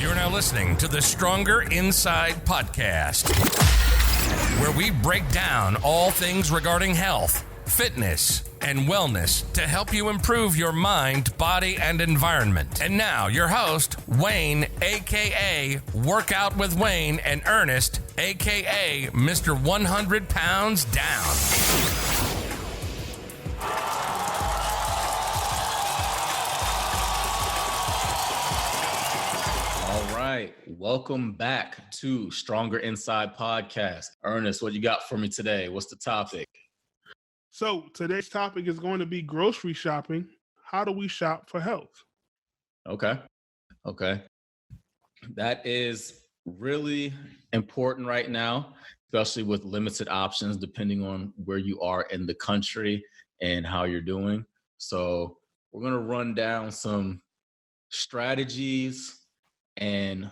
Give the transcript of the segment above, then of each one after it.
You're now listening to the Stronger Inside podcast, where we break down all things regarding health, fitness, and wellness to help you improve your mind, body, and environment. And now, your host, Wayne, a.k.a. Workout with Wayne, and Ernest, a.k.a. Mr. 100 Pounds Down. All right. Welcome back to Stronger Inside podcast. Ernest, what you got for me today? What's the topic? So today's topic is going to be grocery shopping. How do we shop for health? Okay. That is really important right now, especially with limited options depending on where you are in the country and how you're doing. So we're going to run down some strategies and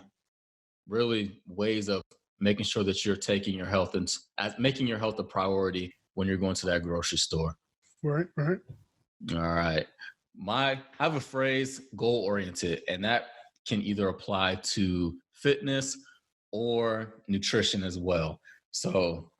really ways of making sure that you're taking your health and making your health a priority when you're going to that grocery store. Right. All right. I have a phrase, goal-oriented, and that can either apply to fitness or nutrition as well. So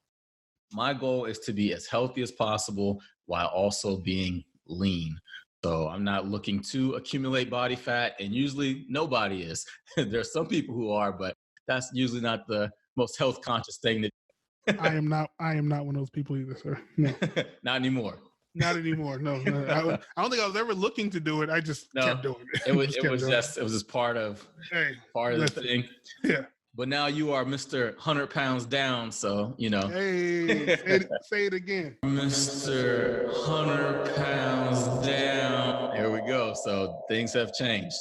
my goal is to be as healthy as possible while also being lean. So I'm not looking to accumulate body fat, and usually nobody is. There's some people who are, but that's usually not the most health conscious thing to do. I am not one of those people either, sir. No. Not anymore. Not anymore. No. I don't think I was ever looking to do it. I just kept doing it. It was just part of the thing. Yeah. But now you are Mr. 100 Pounds Down, so, you know. Hey, say it again. Mr. 100 Pounds Down. Here we go. So things have changed.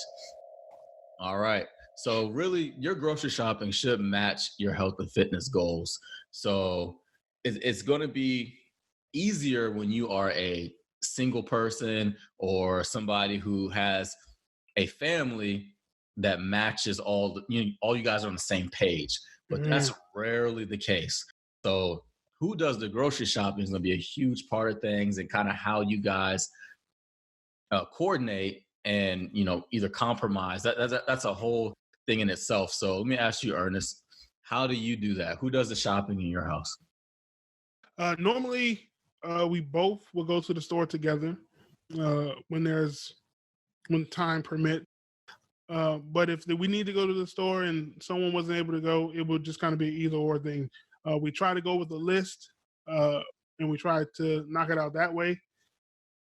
All right. So really, your grocery shopping should match your health and fitness goals. So it's going to be easier when you are a single person or somebody who has a family that matches all you guys are on the same page, but that's rarely the case. So who does the grocery shopping is going to be a huge part of things, and kind of how you guys coordinate and, either compromise. That's a whole thing in itself. So let me ask you, Ernest, how do you do that? Who does the shopping in your house? Normally, we both will go to the store together when time permits. But if we need to go to the store and someone wasn't able to go, it would just kind of be either or thing. We try to go with a list, and we try to knock it out that way.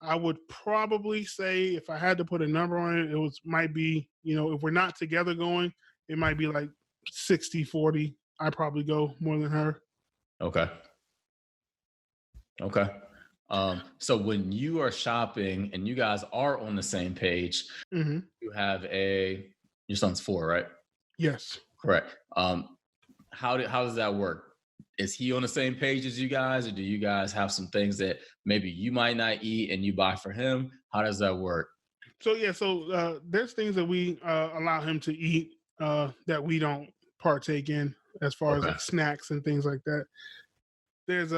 I would probably say, if I had to put a number on it, might be, if we're not together going, it might be like 60-40. I probably go more than her. Okay. So when you are shopping and you guys are on the same page, you have your son's 4, right? Yes. Correct. How does that work? Is he on the same page as you guys, or do you guys have some things that maybe you might not eat and you buy for him? How does that work? So there's things that we allow him to eat that we don't partake in, as far as like snacks and things like that. There's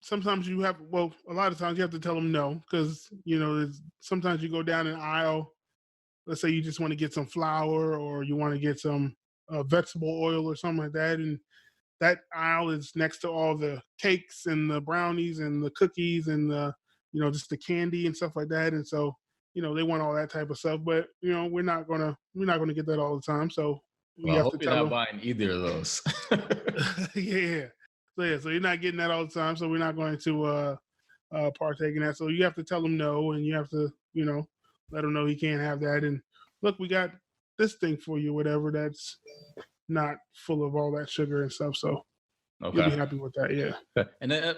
sometimes a lot of times you have to tell them no, because, sometimes you go down an aisle. Let's say you just want to get some flour, or you want to get some vegetable oil or something like that. And that aisle is next to all the cakes and the brownies and the cookies and the, just the candy and stuff like that. And so, they want all that type of stuff, but, we're not going to get that all the time. So I hope you're not buying either of those. Yeah. So you're not getting that all the time. So we're not going to partake in that. So you have to tell them no, and you have to, let them know he can't have that. And look, we got this thing for you, whatever, that's not full of all that sugar and stuff. So you'll be happy with that. Yeah. And then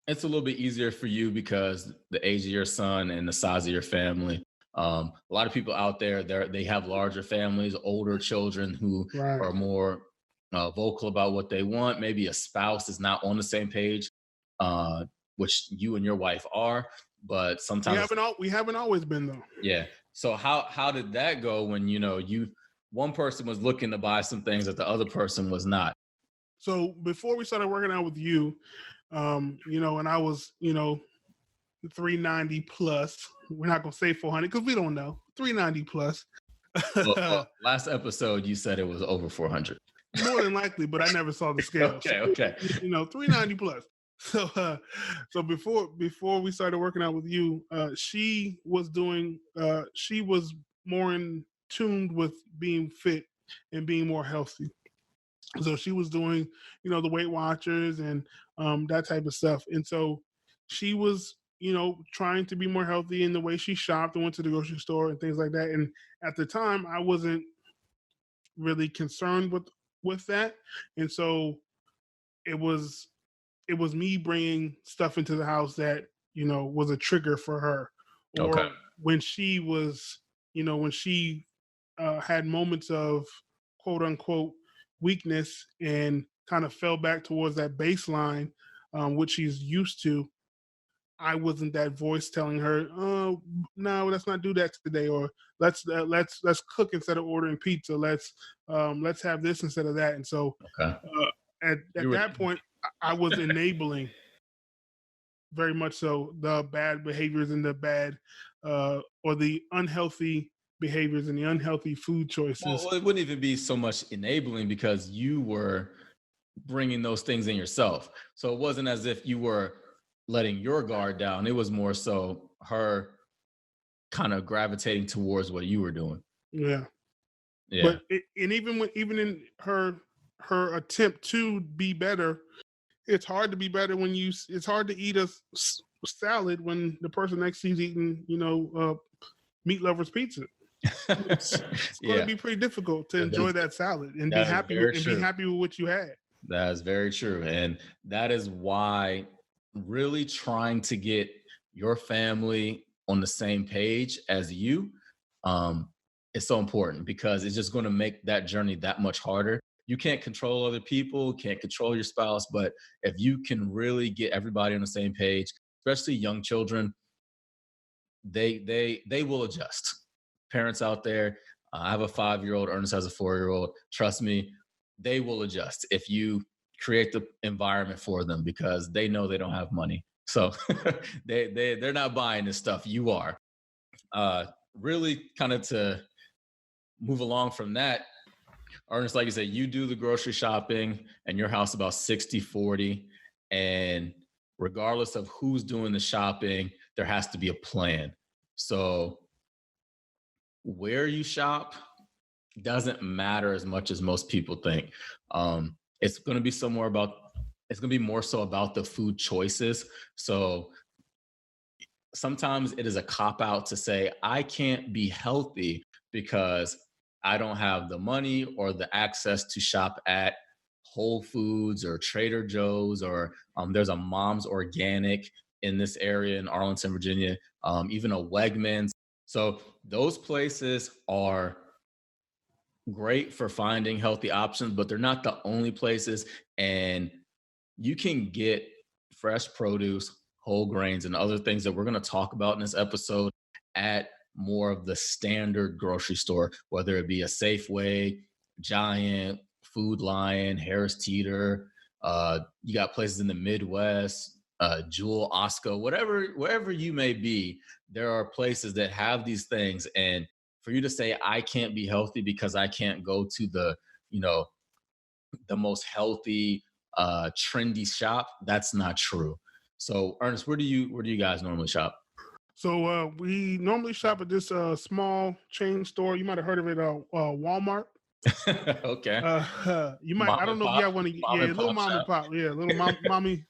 it's a little bit easier for you because the age of your son and the size of your family. A lot of people out there, they have larger families, older children who are more vocal about what they want. Maybe a spouse is not on the same page, which you and your wife are, but sometimes we haven't always been, though. Yeah. So how did that go when, one person was looking to buy some things that the other person was not? So before we started working out with you, and I was, 390 plus, we're not going to say 400 because we don't know, 390 plus. Well, last episode you said it was over 400. More than likely, but I never saw the scale. Okay. 390 plus. So before we started working out with you, she was more in tuned with being fit and being more healthy. So she was doing, the Weight Watchers and that type of stuff. And so she was, trying to be more healthy in the way she shopped and went to the grocery store and things like that. And at the time, I wasn't really concerned with that. And so it was me bringing stuff into the house that was a trigger for her, or Okay. when she was, when she had moments of quote unquote weakness and kind of fell back towards that baseline, which she's used to. I wasn't that voice telling her, "Oh, no, let's not do that today," or let's cook instead of ordering pizza. Let's have this instead of that. And so Okay. at that point, I was enabling very much so the bad behaviors and the bad or the unhealthy behaviors and the unhealthy food choices. Well, it wouldn't even be so much enabling because you were bringing those things in yourself. So it wasn't as if you were letting your guard down. It was more so her kind of gravitating towards what you were doing. Yeah. Yeah. But even in her attempt to be better, it's hard to be better when it's hard to eat a salad when the person next to you's eating, meat lovers pizza. It's going to be pretty difficult to enjoy that salad and be happy with what you had. That is very true. And that is why really trying to get your family on the same page as you is so important, because it's just going to make that journey that much harder. You can't control other people, can't control your spouse, but if you can really get everybody on the same page, especially young children, they will adjust. Parents out there, I have a 5-year-old, Ernest has a 4-year-old. Trust me, they will adjust if you create the environment for them, because they know they don't have money. So they're not buying this stuff. You are. Really kind of to move along from that, Ernest, like you said, you do the grocery shopping and your house about 60-40. And regardless of who's doing the shopping, there has to be a plan. So where you shop doesn't matter as much as most people think. It's going to be more so about the food choices. So sometimes it is a cop out to say, I can't be healthy because I don't have the money or the access to shop at Whole Foods or Trader Joe's, or there's a Mom's Organic in this area in Arlington, Virginia, even a Wegmans. So those places are great for finding healthy options, but they're not the only places. And you can get fresh produce, whole grains, and other things that we're going to talk about in this episode at more of the standard grocery store, whether it be a Safeway, Giant, Food Lion, Harris Teeter. You got places in the Midwest, Jewel, Osco, wherever you may be, there are places that have these things. And for you to say, I can't be healthy because I can't go to the most healthy, trendy shop, that's not true. So Ernest, where do you guys normally shop? So we normally shop at this small chain store. You might have heard of it, Walmart. Okay. You might. I don't know if you have one. Yeah, little mom and pop. Yeah, little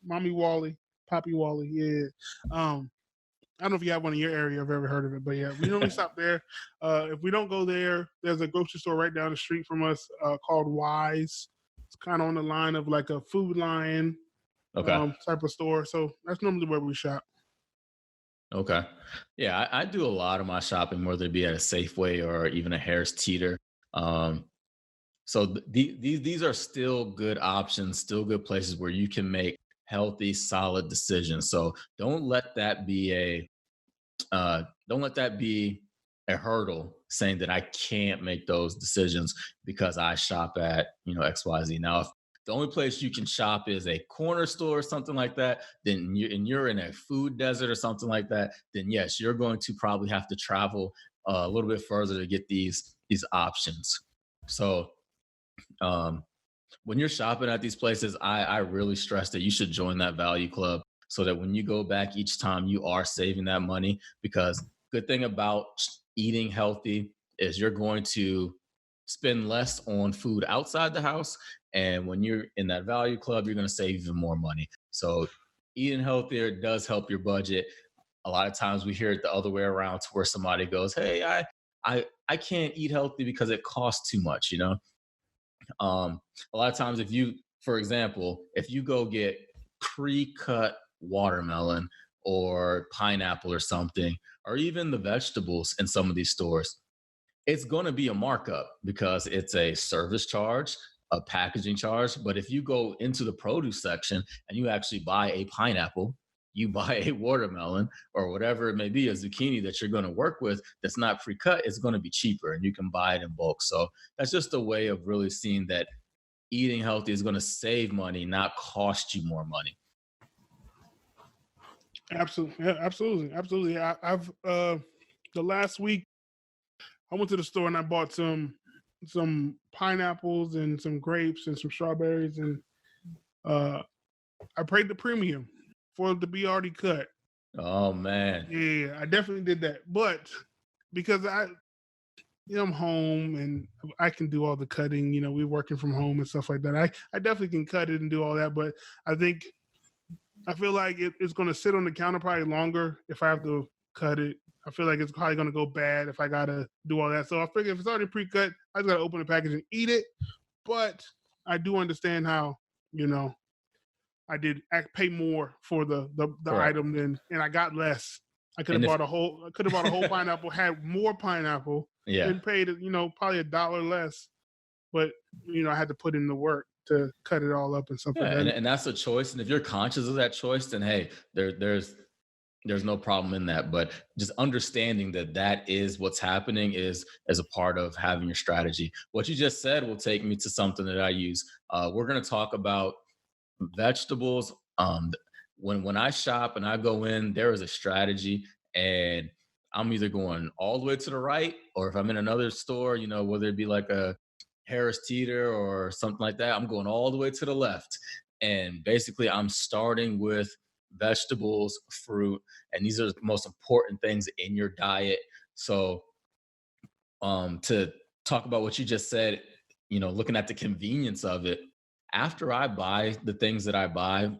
mommy Wally, Poppy Wally. Yeah. I don't know if you have one in your area. I've ever heard of it, but yeah, we normally stop there. If we don't go there, there's a grocery store right down the street from us called Wise. It's kind of on the line of like a Food Lion type of store. So that's normally where we shop. Okay. Yeah, I do a lot of my shopping, whether it be at a Safeway or even a Harris Teeter. So these are still good options, still good places where you can make healthy, solid decisions. So don't let that be a hurdle saying that I can't make those decisions because I shop at XYZ. Now, if the only place you can shop is a corner store or something like that, then you're in a food desert or something like that, then yes, you're going to probably have to travel a little bit further to get these options. So when you're shopping at these places, I really stress that you should join that value club so that when you go back each time, you are saving that money. Because good thing about eating healthy is you're going to spend less on food outside the house. And when you're in that value club, you're going to save even more money. So eating healthier does help your budget. A lot of times we hear it the other way around to where somebody goes, "Hey, I can't eat healthy because it costs too much," you know? A lot of times, if you, for example, if you go get pre-cut watermelon or pineapple or something, or even the vegetables in some of these stores, it's going to be a markup because it's a service charge, a packaging charge. But if you go into the produce section and you actually buy a pineapple, you buy a watermelon or whatever it may be, a zucchini that you're going to work with that's not pre-cut, it's going to be cheaper and you can buy it in bulk. So that's just a way of really seeing that eating healthy is going to save money, not cost you more money. Absolutely, yeah, absolutely. I've the last week I went to the store and I bought some pineapples and some grapes and some strawberries, and I paid the premium for it to be already cut. Oh man. Yeah, I definitely did that. But because I'm home and I can do all the cutting, we're working from home and stuff like that. I definitely can cut it and do all that, but I feel like it's going to sit on the counter probably longer if I have to cut it. I feel like it's probably going to go bad if I got to do all that. So I figure if it's already pre-cut, I just got to open the package and eat it. But I do understand how, I pay more for the item and I got less. I could have bought a whole pineapple, had more pineapple, and paid, probably $1 less. But, I had to put in the work to cut it all up and stuff like that. And that's a choice. And if you're conscious of that choice, then hey, there's no problem in that. But just understanding that is what's happening is as a part of having your strategy. What you just said will take me to something that I use. We're going to talk about vegetables. When I shop and I go in, there is a strategy, and I'm either going all the way to the right, or if I'm in another store, whether it be like a Harris Teeter or something like that, I'm going all the way to the left. And basically, I'm starting with vegetables, fruit, and these are the most important things in your diet. So, to talk about what you just said, looking at the convenience of it, after I buy the things that I buy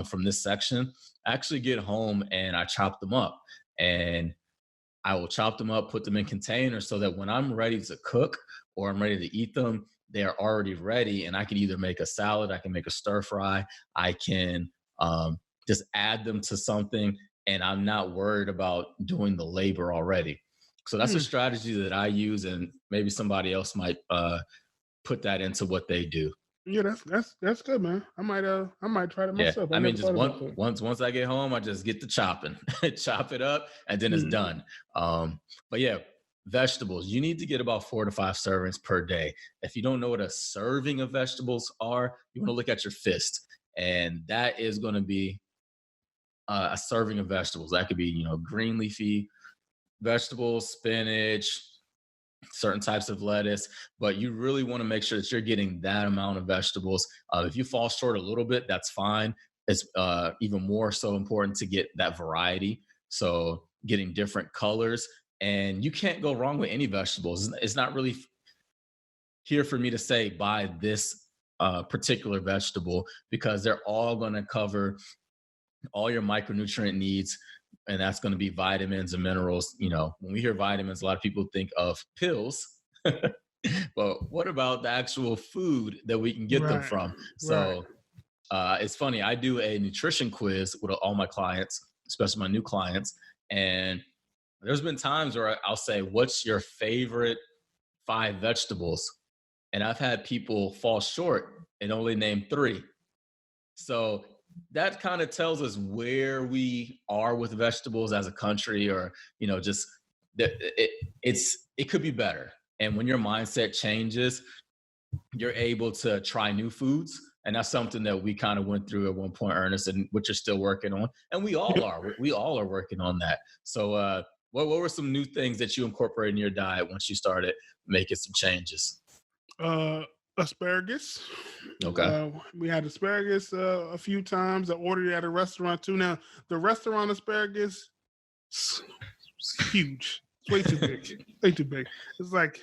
from this section, I actually get home and I chop them up. And I will chop them up, put them in containers so that when I'm ready to cook or I'm ready to eat them, they are already ready. And I can either make a salad, I can make a stir fry, I can just add them to something, and I'm not worried about doing the labor already. So that's a strategy that I use, and maybe somebody else might put that into what they do. Yeah, that's good, man. I might try it myself. I mean, just once I get home, I just get to chopping, chop it up, and then it's done. But yeah, vegetables. You need to get about 4 to 5 servings per day. If you don't know what a serving of vegetables are, you want to look at your fist, and that is going to be a serving of vegetables. That could be green leafy vegetables, spinach, certain types of lettuce, but you really want to make sure that you're getting that amount of vegetables. If you fall short a little bit, that's fine. It's even more so important to get that variety. So getting different colors, and you can't go wrong with any vegetables. It's not really here for me to say buy this particular vegetable, because they're all going to cover all your micronutrient needs, and that's going to be vitamins and minerals. When we hear vitamins, a lot of people think of pills, but what about the actual food that we can get them from? So it's funny, I do a nutrition quiz with all my clients, especially my new clients, and there's been times where I'll say, what's your favorite 5 vegetables? And I've had people fall short and only name 3. So that kind of tells us where we are with vegetables as a country, or just that it could be better. And when your mindset changes, you're able to try new foods, and that's something that we kind of went through at one point, Ernest, and which you're still working on, and we all are working on that. So What were some new things that you incorporated in your diet once you started making some changes? Asparagus. Okay. We had asparagus a few times. I ordered it at a restaurant too. Now the restaurant asparagus, it's huge. It's way too big. Way too big. It's like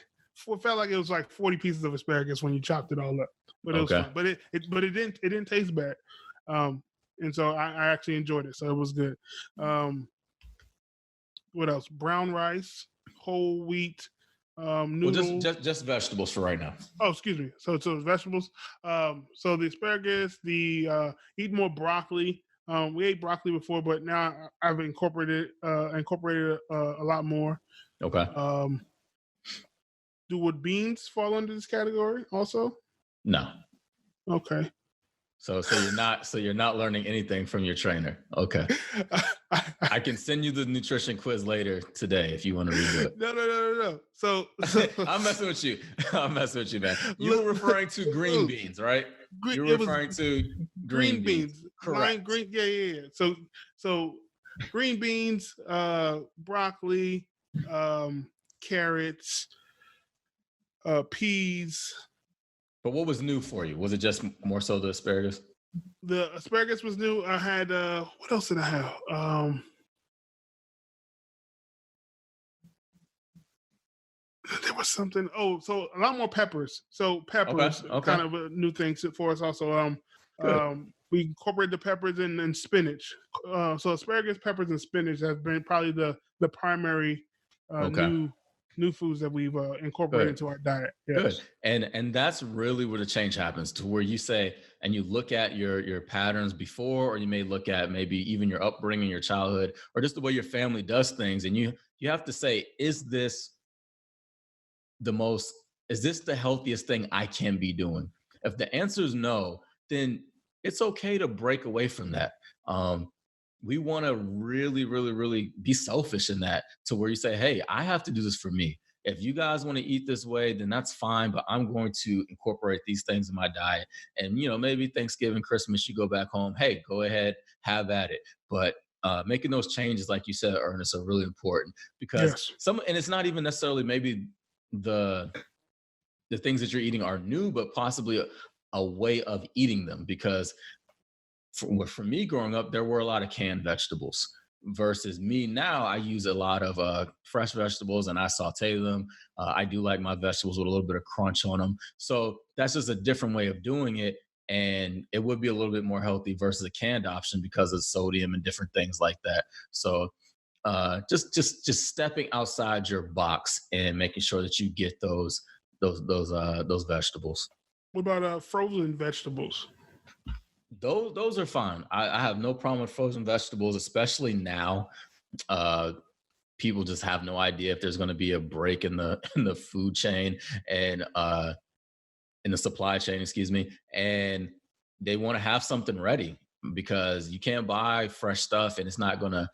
it felt like it was like 40 pieces of asparagus when you chopped it all up. But it was Okay. fun. But it didn't taste bad. And so I actually enjoyed it. So it was good. What else? Brown rice, whole wheat, Well, noodles. just vegetables for right now. Oh, excuse me. So it's vegetables. So the asparagus, eat more broccoli. We ate broccoli before, but now I've incorporated a lot more. Okay. Would beans fall under this category also? No. Okay. So you're not learning anything from your trainer. Okay. I can send you the nutrition quiz later today if you want to redo it. No. So I'm messing with you. I'm messing with you, man. You were referring to green beans, right? You were referring to green beans. Correct. Green, yeah. So green beans, broccoli, carrots, peas. But what was new for you? Was it just more so the asparagus? The asparagus was new. I had what else did I have? There was something. Oh, so a lot more peppers. So peppers, Okay. kind of a new thing for us. Also, we incorporated the peppers and spinach. So asparagus, peppers, and spinach has been probably the primary new foods that we've incorporated into our diet. Yes. Good. And that's really where the change happens, to where you say, and you look at your patterns before, or you may look at maybe even your upbringing, your childhood, or just the way your family does things, and you have to say, is this the healthiest thing I can be doing? If the answer is no, then it's okay to break away from that. We want to really, really, really be selfish in that, to where you say, hey, I have to do this for me. If you guys want to eat this way, then that's fine, but I'm going to incorporate these things in my diet. And, maybe Thanksgiving, Christmas, you go back home, hey, go ahead, have at it. But making those changes, like you said, Ernest, are really important, because and it's not even necessarily maybe the things that you're eating are new, but possibly a way of eating them. Because for me growing up, there were a lot of canned vegetables, versus me now, I use a lot of fresh vegetables, and I saute them. I do like my vegetables with a little bit of crunch on them. So that's just a different way of doing it. And it would be a little bit more healthy versus a canned option because of sodium and different things like that. So just stepping outside your box and making sure that you get those vegetables. What about frozen vegetables? Those are fine. I have no problem with frozen vegetables, especially now. People just have no idea if there's going to be a break in the food chain and in the supply chain, excuse me, and they want to have something ready, because you can't buy fresh stuff and it's not going to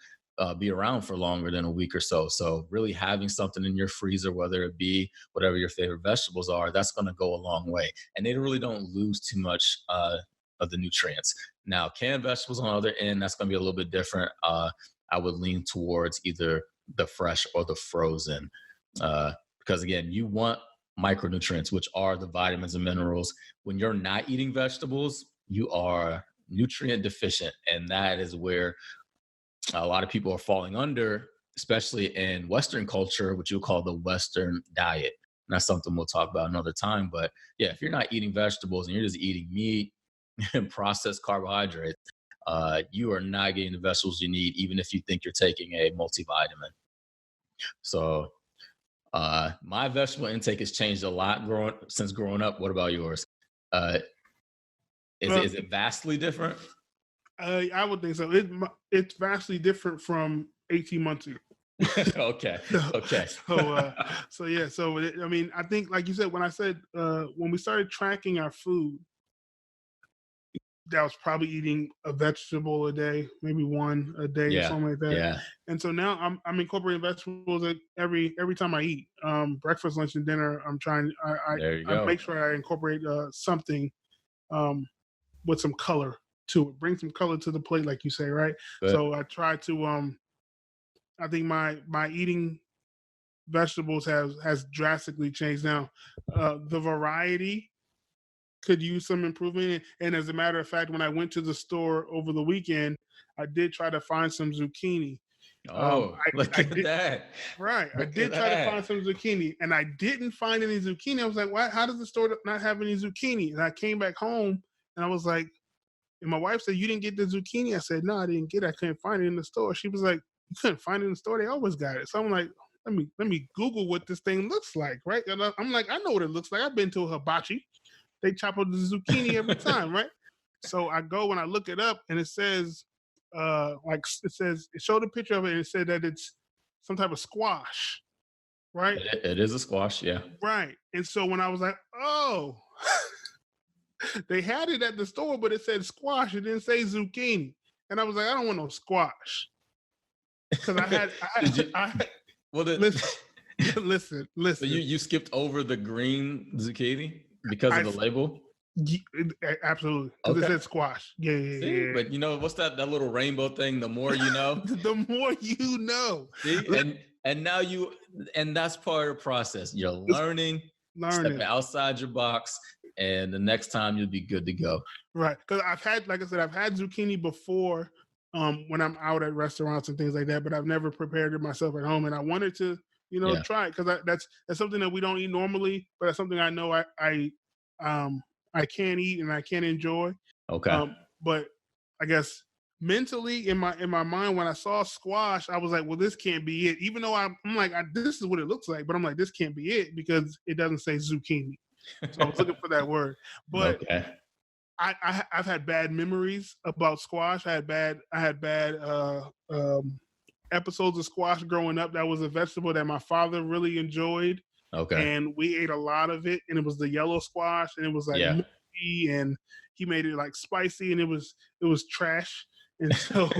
be around for longer than a week or so. So really having something in your freezer, whether it be whatever your favorite vegetables are, that's going to go a long way. And they really don't lose too much of the nutrients. Now, canned vegetables on the other end, that's going to be a little bit different. I would lean towards either the fresh or the frozen, because again, you want micronutrients, which are the vitamins and minerals. When you're not eating vegetables, you are nutrient deficient, and that is where a lot of people are falling under, especially in Western culture, which you'll call the Western diet. And that's something we'll talk about another time. But yeah, if you're not eating vegetables and you're just eating meat and processed carbohydrates, you are not getting the vegetables you need, even if you think you're taking a multivitamin. So my vegetable intake has changed a lot since growing up. What about yours? Is it vastly different? I would think so. It's vastly different from 18 months ago. Okay. So yeah. So I mean, I think, like you said, when we started tracking our food, that was probably eating a vegetable a day, maybe one a day, or something like that. Yeah. And so now I'm incorporating vegetables every time I eat. Breakfast, lunch, and dinner. I make sure I incorporate something with some color to it. Bring some color to the plate, like you say, right? Good. So I try to I think my eating vegetables has drastically changed now. The variety could use some improvement. And as a matter of fact, when I went to the store over the weekend, I did try to find some zucchini. Oh, look I at did that. right. I Look at did try to find that. some zucchini, and I didn't find any zucchini. I was like, "Why? How does the store not have any zucchini?" And I came back home, and I was like, and my wife said, "You didn't get the zucchini." I said, "No, I didn't get it. I couldn't find it in the store." She was like, "You couldn't find it in the store? They always got it." So I'm like, let me Google what this thing looks like, right? And I'm like, I know what it looks like. I've been to a hibachi. They chop up the zucchini every time, right? So I go and I look it up, and it says, it showed a picture of it, and it said that it's some type of squash, right? It is a squash, yeah. Right. And so when I was like, oh, they had it at the store, but it said squash. It didn't say zucchini. And I was like, I don't want no squash. Because Did you? Well, listen, so listen. you skipped over the green zucchini because of I the label. absolutely, because it Okay. said squash. Yeah, yeah, See, yeah. but what's that little rainbow thing? The more you know. The more you know. See, and now and that's part of the process. You're It's learning, stepping learning. outside your box, and the next time you'll be good to go. Right. Because like I said, I've had zucchini before when I'm out at restaurants and things like that, but I've never prepared it myself at home. And I wanted to, Yeah. try it because that's something that we don't eat normally, but it's something I know I can eat and I can enjoy. Okay. But I guess mentally in my mind when I saw squash, I was like, well, this can't be it. Even though I'm like, this is what it looks like, but I'm like, this can't be it because it doesn't say zucchini. So I was looking for that word. But Okay. I've had bad memories about squash. I had bad episodes of squash growing up. That was a vegetable that my father really enjoyed, Okay. and we ate a lot of it. And it was the yellow squash, and it was like Yeah. mushy, and he made it like spicy, and it was trash. And so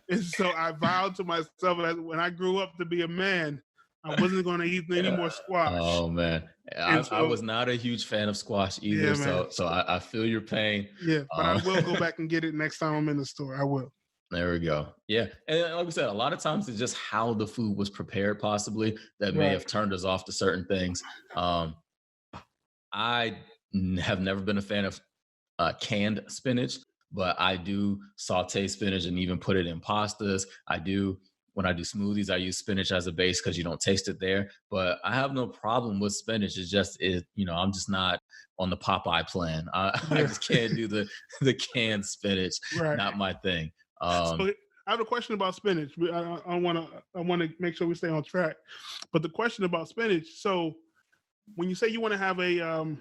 and so I vowed to myself that when I grew up to be a man, I wasn't going to eat any more squash. Oh man, And I so was not a huge fan of squash either. yeah, man. So I feel your pain. Yeah, but I will go Uh, back and get it next time I'm in the store. I will. There we go. Yeah. And like we said, a lot of times it's just how the food was prepared, possibly, that may Right. have turned us off to certain things. Um, have never been a fan of canned spinach, but I do saute spinach and even put it in pastas. When I do smoothies, I use spinach as a base because you don't taste it there. But I have no problem with spinach. I'm just not on the Popeye plan. I Yeah. just can't do the canned spinach. Right. Not my thing. So I have a question about spinach. I want to make sure we stay on track. But the question about spinach. So when you say you want to have a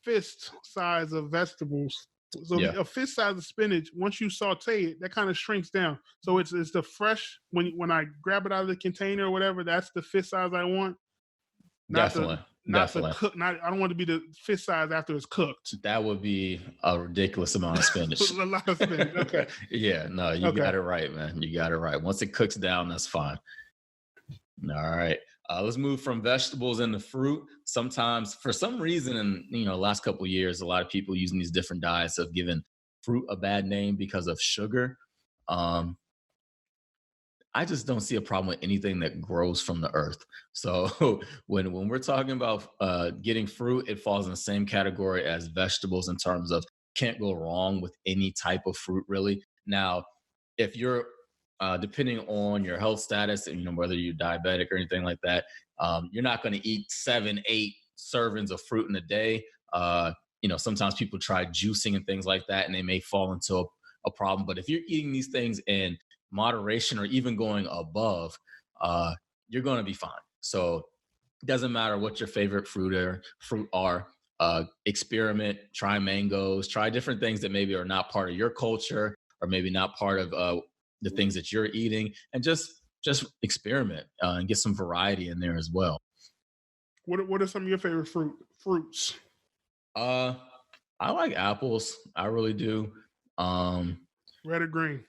fist size of vegetables, so Yeah, a fist size of spinach, once you saute it, that kind of shrinks down. So it's the fresh when I grab it out of the container or whatever. That's the fist size I want. Not the definitely, not the definitely. cook. Not I don't want to be the fist size after it's cooked. That would be a ridiculous amount of spinach. A lot of spinach. Okay. Yeah, no, you Okay. got it right, man. You got it right. Once it cooks down, that's fine. All right. Let's move from vegetables into fruit. Sometimes, for some reason, in last couple of years, a lot of people using these different diets have given fruit a bad name because of sugar. Um, I just don't see a problem with anything that grows from the earth. So when we're talking about getting fruit, it falls in the same category as vegetables in terms of can't go wrong with any type of fruit, really. Now, if you're depending on your health status and whether you're diabetic or anything like that, you're not going to eat 7, 8 servings of fruit in a day. Sometimes people try juicing and things like that, and they may fall into a problem. But if you're eating these things in moderation or even going above, you're going to be fine. So it doesn't matter what your favorite fruit are. Experiment, try mangoes, try different things that maybe are not part of your culture or maybe not part of the things that you're eating, and just experiment and get some variety in there as well. What are some of your favorite fruits? Uh, I like apples. I really do. Um, Red or green?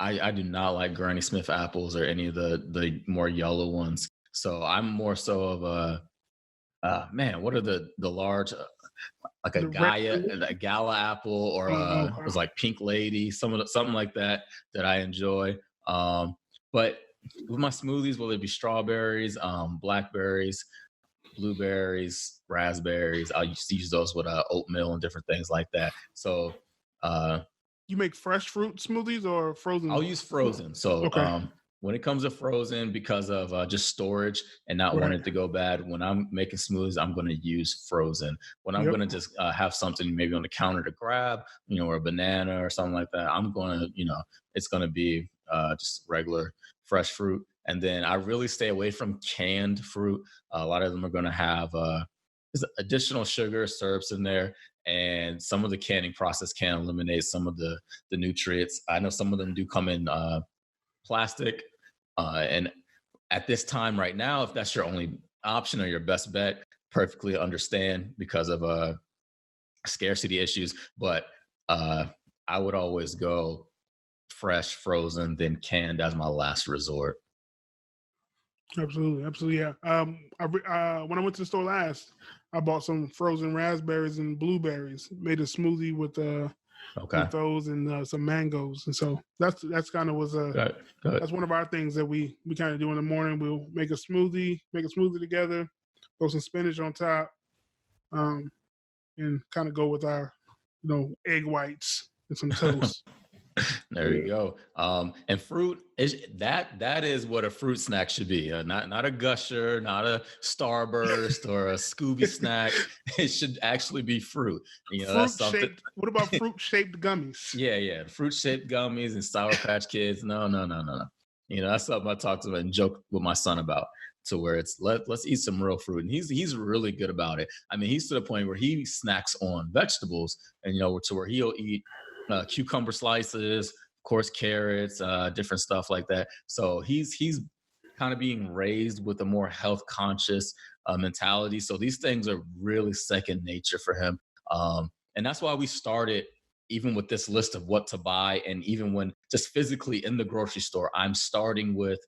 I do not like Granny Smith apples or any of the more yellow ones. So I'm more so of man. What are the large like The red. a Gala apple or Oh, it was like Pink Lady, something like that I enjoy. But with my smoothies, whether it be strawberries, blackberries, blueberries, raspberries, I used to use those with oatmeal and different things like that. So uh, You make fresh fruit smoothies or I'll frozen? use frozen. So Okay. when it comes to frozen, because of just storage and not Right. wanting it to go bad, when I'm making smoothies, I'm going to use frozen. When I'm Yep. going to just have something maybe on the counter to grab, or a banana or something like that, I'm going to, it's going to be just regular fresh fruit. And then I really stay away from canned fruit. A lot of them are going to have there's additional sugar, syrups in there, and some of the canning process can eliminate some of the nutrients. I know some of them do come in plastic, and at this time right now, if that's your only option or your best bet, perfectly understand because of scarcity issues. But uh, I would always go fresh, frozen, then canned as my last resort. Absolutely, absolutely, yeah. When I went to the store last, I bought some frozen raspberries and blueberries. Made a smoothie Okay, with those and some mangoes, and so that's kind of was a good, good. that's one of our things that we kind of do in the morning. We'll make a smoothie together, throw some spinach on top, um, and kind of go with our egg whites and some toast. There you Yeah. go. And fruit is that is what a fruit snack should be. Not a gusher, not a Starburst or a Scooby snack. It should actually be fruit. That's Fruit something. shaped. What about fruit shaped gummies? Yeah, yeah. Fruit shaped gummies and Sour Patch Kids. No, no, no, no, no. That's something I talked about and joke with my son about. To where it's let's eat some real fruit, and he's really good about it. I mean, he's to the point where he snacks on vegetables, and to where he'll eat cucumber slices, of course, carrots, different stuff like that. So he's kind of being raised with a more health conscious mentality. So these things are really second nature for him, and that's why we started even with this list of what to buy, and even when just physically in the grocery store, I'm starting with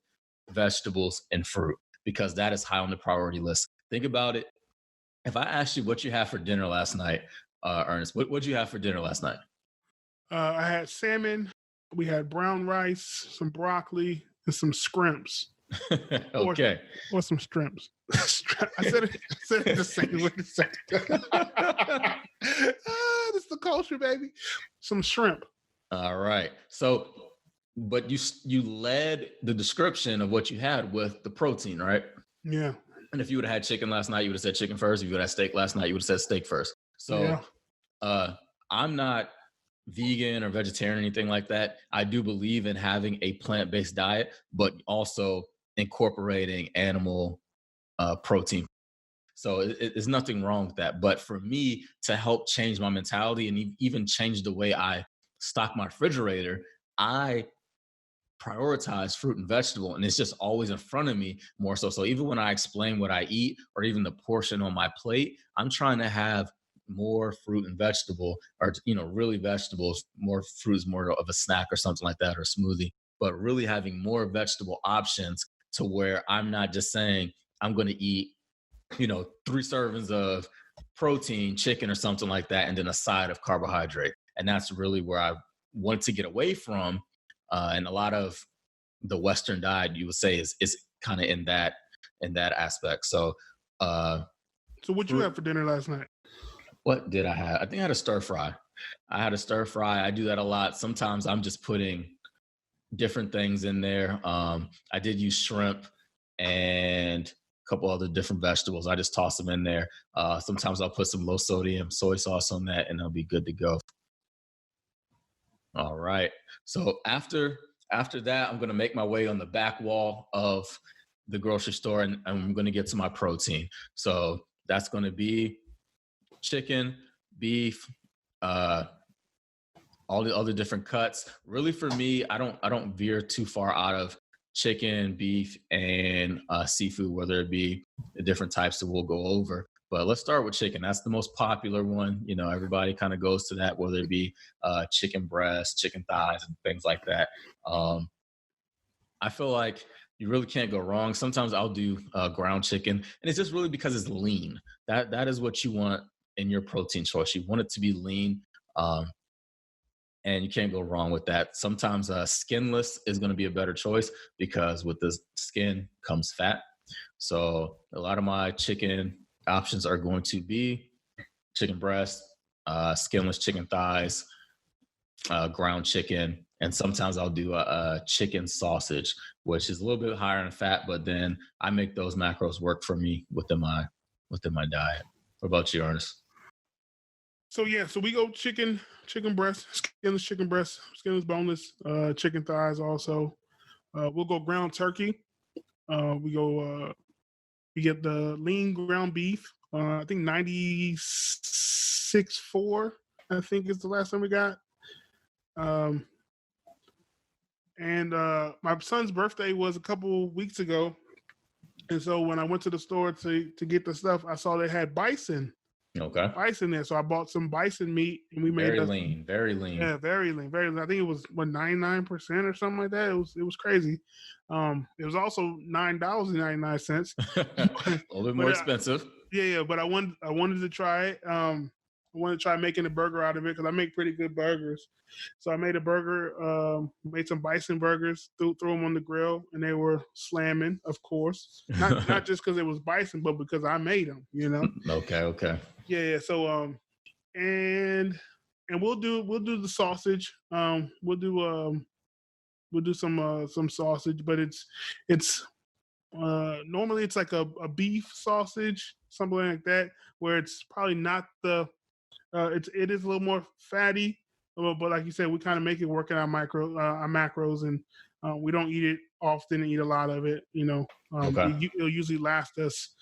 vegetables and fruit because that is high on the priority list. Think about it. If I asked you what you had for dinner last night, Ernest, what did you have for dinner last night? I had salmon. We had brown rice, some broccoli, and some scrimps. Or, Okay. or some shrimps. I said it the same way. This is the culture, baby. Some shrimp. All right. So, but you led the description of what you had with the protein, right? Yeah. And if you would have had chicken last night, you would have said chicken first. If you would have had steak last night, you would have said steak first. So, Yeah. I'm not vegan or vegetarian or anything like that. I do believe in having a plant-based diet, but also incorporating animal protein. So there's nothing wrong with that. But for me to help change my mentality and even change the way I stock my refrigerator, I prioritize fruit and vegetable, and it's just always in front of me more so. So even when I explain what I eat or even the portion on my plate, I'm trying to have more fruit and vegetable, or really vegetables. More fruit is more of a snack or something like that, or a smoothie, but really having more vegetable options to where I'm not just saying I'm going to eat 3 servings of protein, chicken or something like that, and then a side of carbohydrate. And that's really where I want to get away from. And a lot of the Western diet, you would say, is kind of in that aspect. So, So what you fruit, have for dinner last night? what did I have? I think I had a stir fry. I had a stir fry. I do that a lot. Sometimes I'm just putting different things in there. I did use shrimp and a couple other different vegetables. I just toss them in there. Sometimes I'll put some low sodium soy sauce on that, and it'll be good to go. All right. So after that, I'm gonna make my way on the back wall of the grocery store, and I'm gonna get to my protein. So that's gonna be chicken, beef, uh, all the other different cuts. Really, for me, I don't veer too far out of chicken, beef, and seafood, whether it be the different types that we'll go over. But let's start with chicken. That's the most popular one. Everybody kind of goes to that, whether it be chicken breast, chicken thighs, and things like that. Um, I feel like you really can't go wrong. Sometimes I'll do ground chicken, and it's just really because it's lean. That is what you want in your protein choice. You want it to be lean. Um, and you can't go wrong with that. Sometimes skinless is going to be a better choice because with the skin comes fat. So a lot of my chicken options are going to be chicken breast, skinless chicken thighs, ground chicken, and sometimes I'll do a chicken sausage, which is a little bit higher in fat, but then I make those macros work for me within my diet. What about you, Ernest? So yeah, so we go chicken breast, chicken breast, skinless, boneless, chicken thighs also. We'll go ground turkey. We get the lean ground beef. I think 96.4. I think is the last time we got. Um, and my son's birthday was a couple weeks ago, and so when I went to the store to get the stuff, I saw they had Okay. bison there. So I bought some bison meat, and we made Very lean, very lean. Yeah, very lean, very lean. I think it was 99% or something like that. It was crazy. It was also $9.99. A little bit more expensive. Yeah, but I wanted to try it. I wanted to try making a burger out of it because I make pretty good burgers. So I made a burger, made some bison burgers, threw them on the grill, and they were slamming, of course. Not just because it was bison, but because I made them. Okay. Yeah. So and we'll do the sausage. We'll do some sausage, but it's normally it's like a beef sausage, something like that, where it's probably not the it is a little more fatty, but like you said, we kind of make it work in our macros, and we don't eat it often and eat a lot of it. Okay. It'll usually last us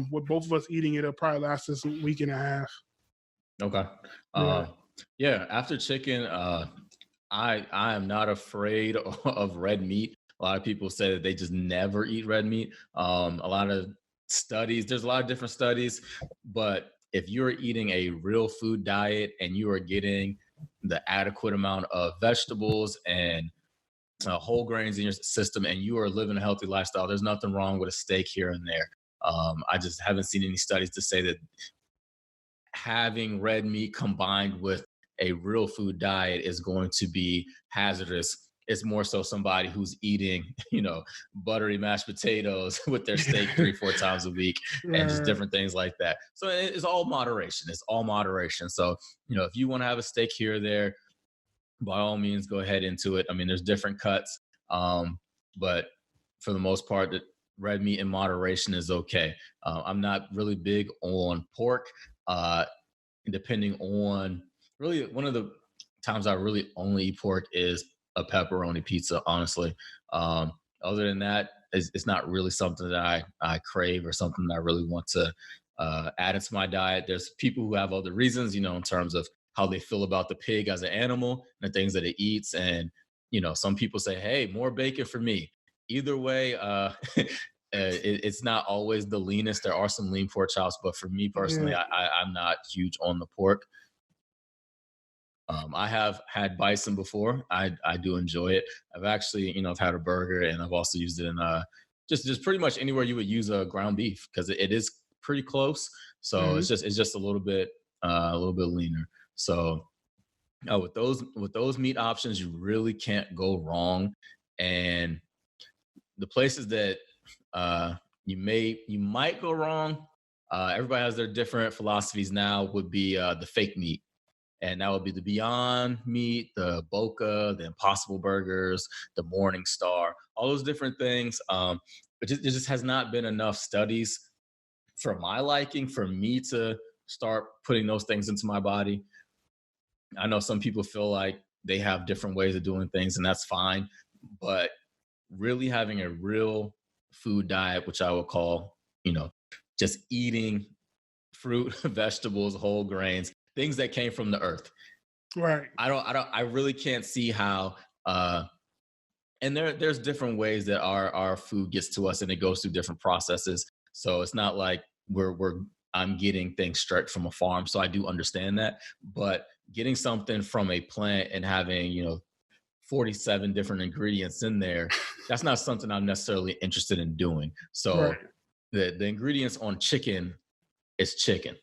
with both of us eating it. It'll probably last us a week and a half. Okay. Yeah. After chicken, I am not afraid of red meat. A lot of people say that they just never eat red meat. A lot of studies, there's a lot of different studies, but if you're eating a real food diet and you are getting the adequate amount of vegetables and whole grains in your system and you are living a healthy lifestyle, there's nothing wrong with a steak here and there. I just haven't seen any studies to say that having red meat combined with a real food diet is going to be hazardous. It's more so somebody who's eating, buttery mashed potatoes with their steak 3-4 times a week and just different things like that. So it's all moderation. It's all moderation. So, if you want to have a steak here or there, by all means, go ahead into it. I mean, there's different cuts, but for the most part, the red meat in moderation is okay. I'm not really big on pork, depending on really one of the times I really only eat pork is a pepperoni pizza, honestly. Other than that, it's not really something that I crave or something that I really want to add into my diet. There's people who have other reasons, in terms of how they feel about the pig as an animal and the things that it eats. And, some people say, hey, more bacon for me. Either way, it's not always the leanest. There are some lean pork chops, but for me personally, I'm not huge on the pork. I have had bison before. I do enjoy it. I've actually, I've had a burger and I've also used it in just pretty much anywhere you would use a ground beef because it is pretty close. So it's just a little bit leaner. So with those meat options, you really can't go wrong. And the places that you might go wrong, everybody has their different philosophies now, would be the fake meat. And that would be the Beyond Meat, the Boca, the Impossible Burgers, the Morning Star, all those different things. But there just has not been enough studies for my liking for me to start putting those things into my body. I know some people feel like they have different ways of doing things, and that's fine. But really having a real food diet, which I would call, just eating fruit, vegetables, whole grains, things that came from the earth. Right. I really can't see how, and there's different ways that our food gets to us and it goes through different processes. So it's not like I'm getting things straight from a farm. So I do understand that, but getting something from a plant and having, 47 different ingredients in there, that's not something I'm necessarily interested in doing. So the ingredients on chicken is chicken.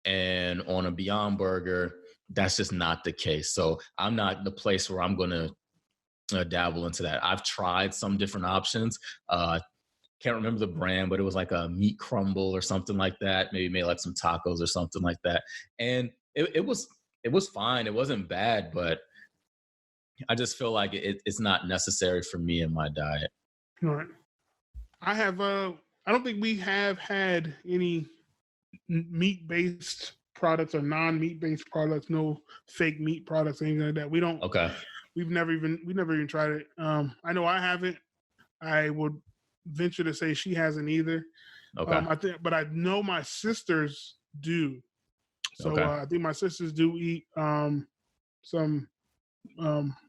And on a Beyond Burger, that's just not the case. So I'm not the place where I'm going to dabble into that. I've tried some different options. Can't remember the brand, but it was like a meat crumble or something like that. Maybe made like some tacos or something like that. And it was fine. It wasn't bad, but I just feel like it's not necessary for me in my diet. All right. I don't think we have had any meat based products or non meat based products, no fake meat products, anything like that. Okay. We've never even tried it. I know I haven't. I would venture to say she hasn't either. Okay. But I know my sisters do. So Okay. I think my sisters do eat some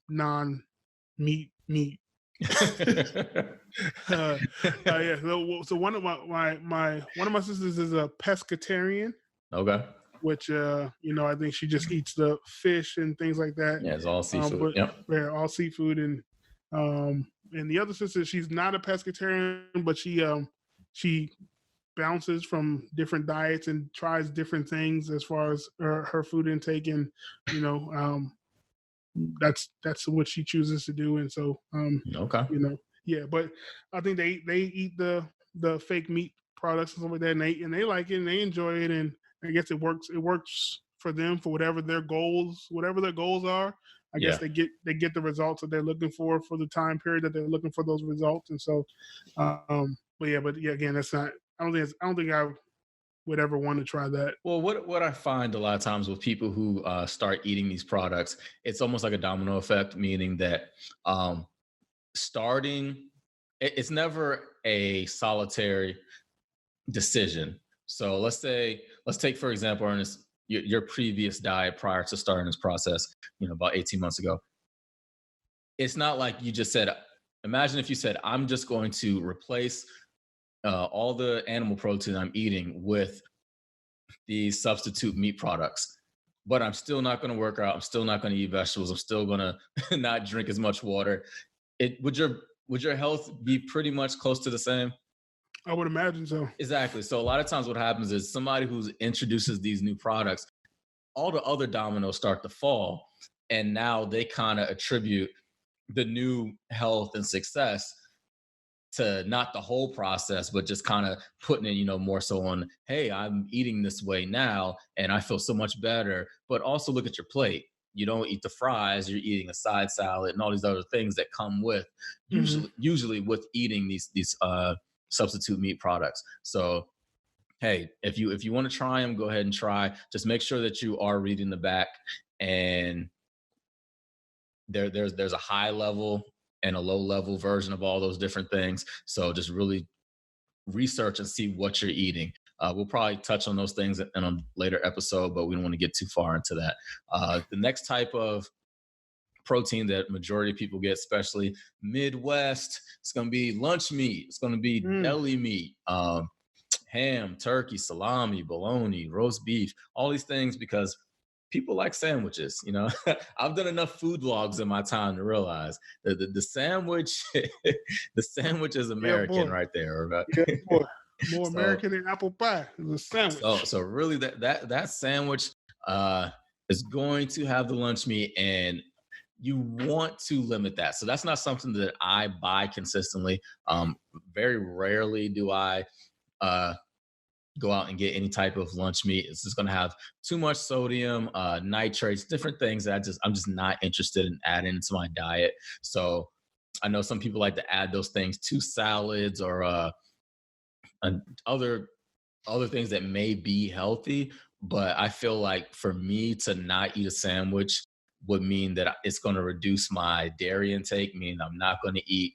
non meat. Yeah. So one of my sisters is a pescatarian. Okay. Which I think she just eats the fish and things like that. Yeah, it's all seafood. But Yep. yeah, all seafood, and the other sister, she's not a pescatarian, but she bounces from different diets and tries different things as far as her food intake, and that's what she chooses to do. And so Okay. yeah, but I think they eat the fake meat products and stuff like that, and they like it and they enjoy it, and I guess it works for them for whatever their goals are. I guess they get the results that they're looking for the time period that they're looking for those results. And so but yeah, again, that's not, I don't think I would ever want to try that. Well, what I find a lot of times with people who start eating these products, it's almost like a domino effect, meaning that starting, it's never a solitary decision. So let's take, for example, Ernest, your previous diet prior to starting this process, about 18 months ago. It's not like you just said, imagine if you said, I'm just going to replace all the animal protein I'm eating with these substitute meat products, but I'm still not going to work out. I'm still not going to eat vegetables. I'm still going to not drink as much water. Would your health be pretty much close to the same? I would imagine so. Exactly. So a lot of times what happens is somebody who introduces these new products, all the other dominoes start to fall. And now they kind of attribute the new health and success to not the whole process, but just kind of putting it, more so on, hey, I'm eating this way now and I feel so much better. But also look at your plate. You don't eat the fries, you're eating a side salad and all these other things that come with usually with eating these substitute meat products. So hey, if you want to try them, go ahead and try. Just make sure that you are reading the back, and there's a high level and a low level version of all those different things. So just really research and see what you're eating. We'll probably touch on those things in a later episode, but we don't want to get too far into that. The next type of protein that majority of people get, especially Midwest, it's going to be lunch meat. It's going to be deli meat, ham, turkey, salami, bologna, roast beef, all these things, because people like sandwiches. I've done enough food vlogs in my time to realize that the sandwich, the sandwich is American right there. Right? Yeah, boy. More American than apple pie. It's a sandwich. So really that sandwich is going to have the lunch meat, and you want to limit that. So that's not something that I buy consistently. Very rarely do I go out and get any type of lunch meat. It's just going to have too much sodium, nitrates, different things that I'm just not interested in adding into my diet. So I know some people like to add those things to salads or other things that may be healthy. But I feel like for me to not eat a sandwich would mean that it's going to reduce my dairy intake, meaning I'm not going to eat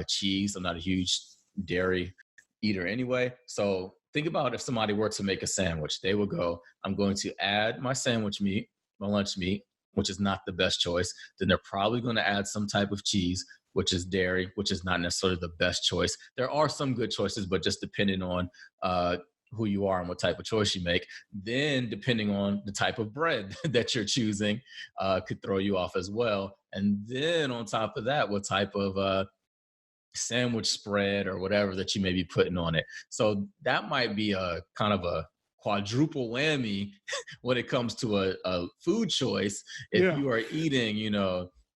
cheese. I'm not a huge dairy eater anyway. So think about if somebody were to make a sandwich, they would go, I'm going to add my sandwich meat, my lunch meat, which is not the best choice. Then they're probably going to add some type of cheese, which is dairy, which is not necessarily the best choice. There are some good choices, but just depending on who you are and what type of choice you make. Then depending on the type of bread that you're choosing could throw you off as well. And then on top of that, what type of sandwich spread or whatever that you may be putting on it. So that might be a kind of quadruple whammy when it comes to a food choice. If Yeah. you are eating,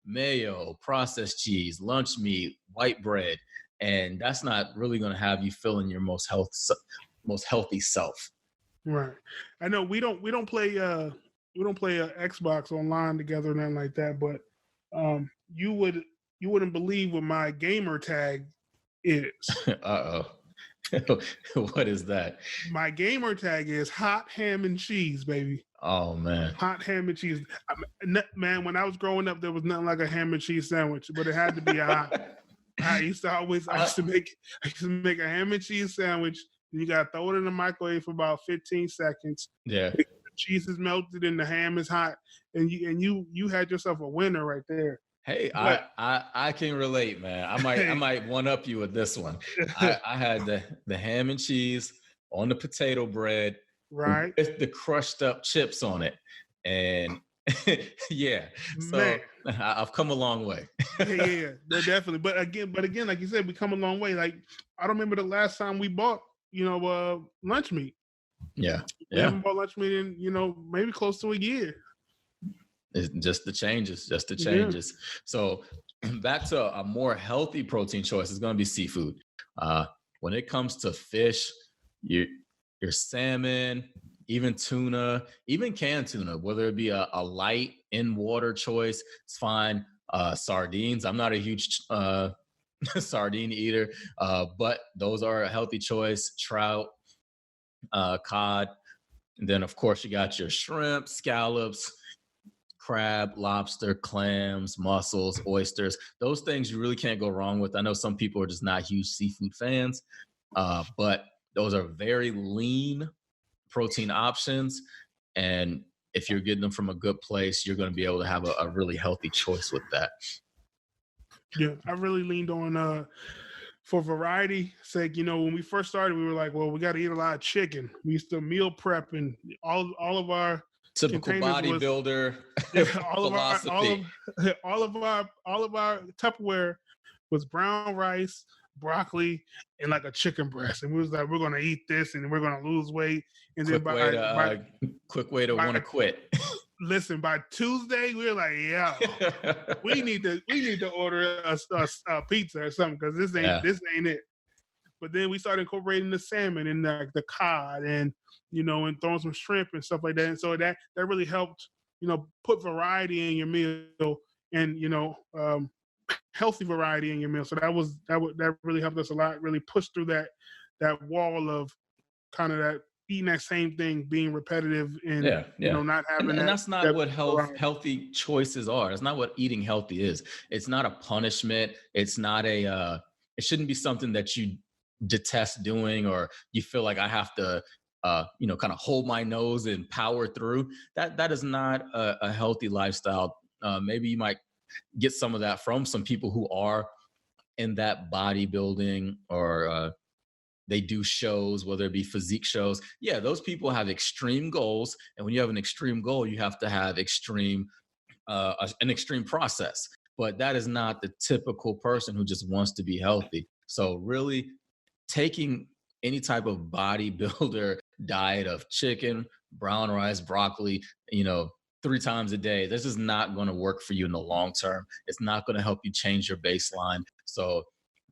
mayo, processed cheese, lunch meat, white bread, and that's not really going to have you feeling your most healthy self. Right. I know we don't play Xbox online together or nothing like that, but you wouldn't believe what my gamer tag is. Uh-oh. What is that? My gamer tag is hot ham and cheese, baby. Oh man. Hot ham and cheese. Man, when I was growing up, there was nothing like a ham and cheese sandwich, but it had to be a hot. I used to make a ham and cheese sandwich. And you gotta throw it in the microwave for about 15 seconds. Yeah. The cheese is melted and the ham is hot, and you had yourself a winner right there. Hey, But I can relate, man. I might one up you with this one. I had the ham and cheese on the potato bread right, with the crushed up chips on it, and yeah. So man. I've come a long way. Yeah, definitely. But again, like you said, we come a long way. Like I don't remember the last time we bought, lunch meat. Yeah, We haven't bought lunch meat in, maybe close to a year. It's just the changes. Yeah. So back to a more healthy protein choice is going to be seafood. When it comes to fish, your salmon, even tuna, even canned tuna, whether it be a light in water choice, it's fine. Sardines. I'm not a huge sardine eater, but those are a healthy choice. Trout, cod, and then of course you got your shrimp, scallops, crab, lobster, clams, mussels, oysters. Those things you really can't go wrong with. I know some people are just not huge seafood fans, but those are very lean protein options. And if you're getting them from a good place, you're going to be able to have a really healthy choice with that. Yeah, I really leaned on for variety sake. When we first started, we were like, well, we got to eat a lot of chicken. We used to meal prep, and all of our Typical bodybuilder philosophy. all of our Tupperware was brown rice, broccoli, and like a chicken breast. And we was like, we're gonna eat this, and we're gonna lose weight. And quick way to want to quit. Listen, by Tuesday, we were like, yeah, we need to order a pizza or something because this ain't it. But then we started incorporating the salmon and the cod and and throwing some shrimp and stuff like that. And so that really helped put variety in your meal and healthy variety in your meal. So that really helped us a lot. Really push through that wall of kind of that eating that same thing, being repetitive, and not having and that's not what healthy choices are. That's not what eating healthy is. It's not a punishment. It's not it shouldn't be something that you detest doing or you feel like I have to kind of hold my nose and power through. That is not a healthy lifestyle. Maybe you might get some of that from some people who are in that bodybuilding or they do shows, whether it be physique shows. Yeah, those people have extreme goals. And when you have an extreme goal, you have to have an extreme process. But that is not the typical person who just wants to be healthy. So really taking any type of bodybuilder diet of chicken, brown rice, broccoli, 3 times a day, this is not going to work for you in the long term. It's not going to help you change your baseline. So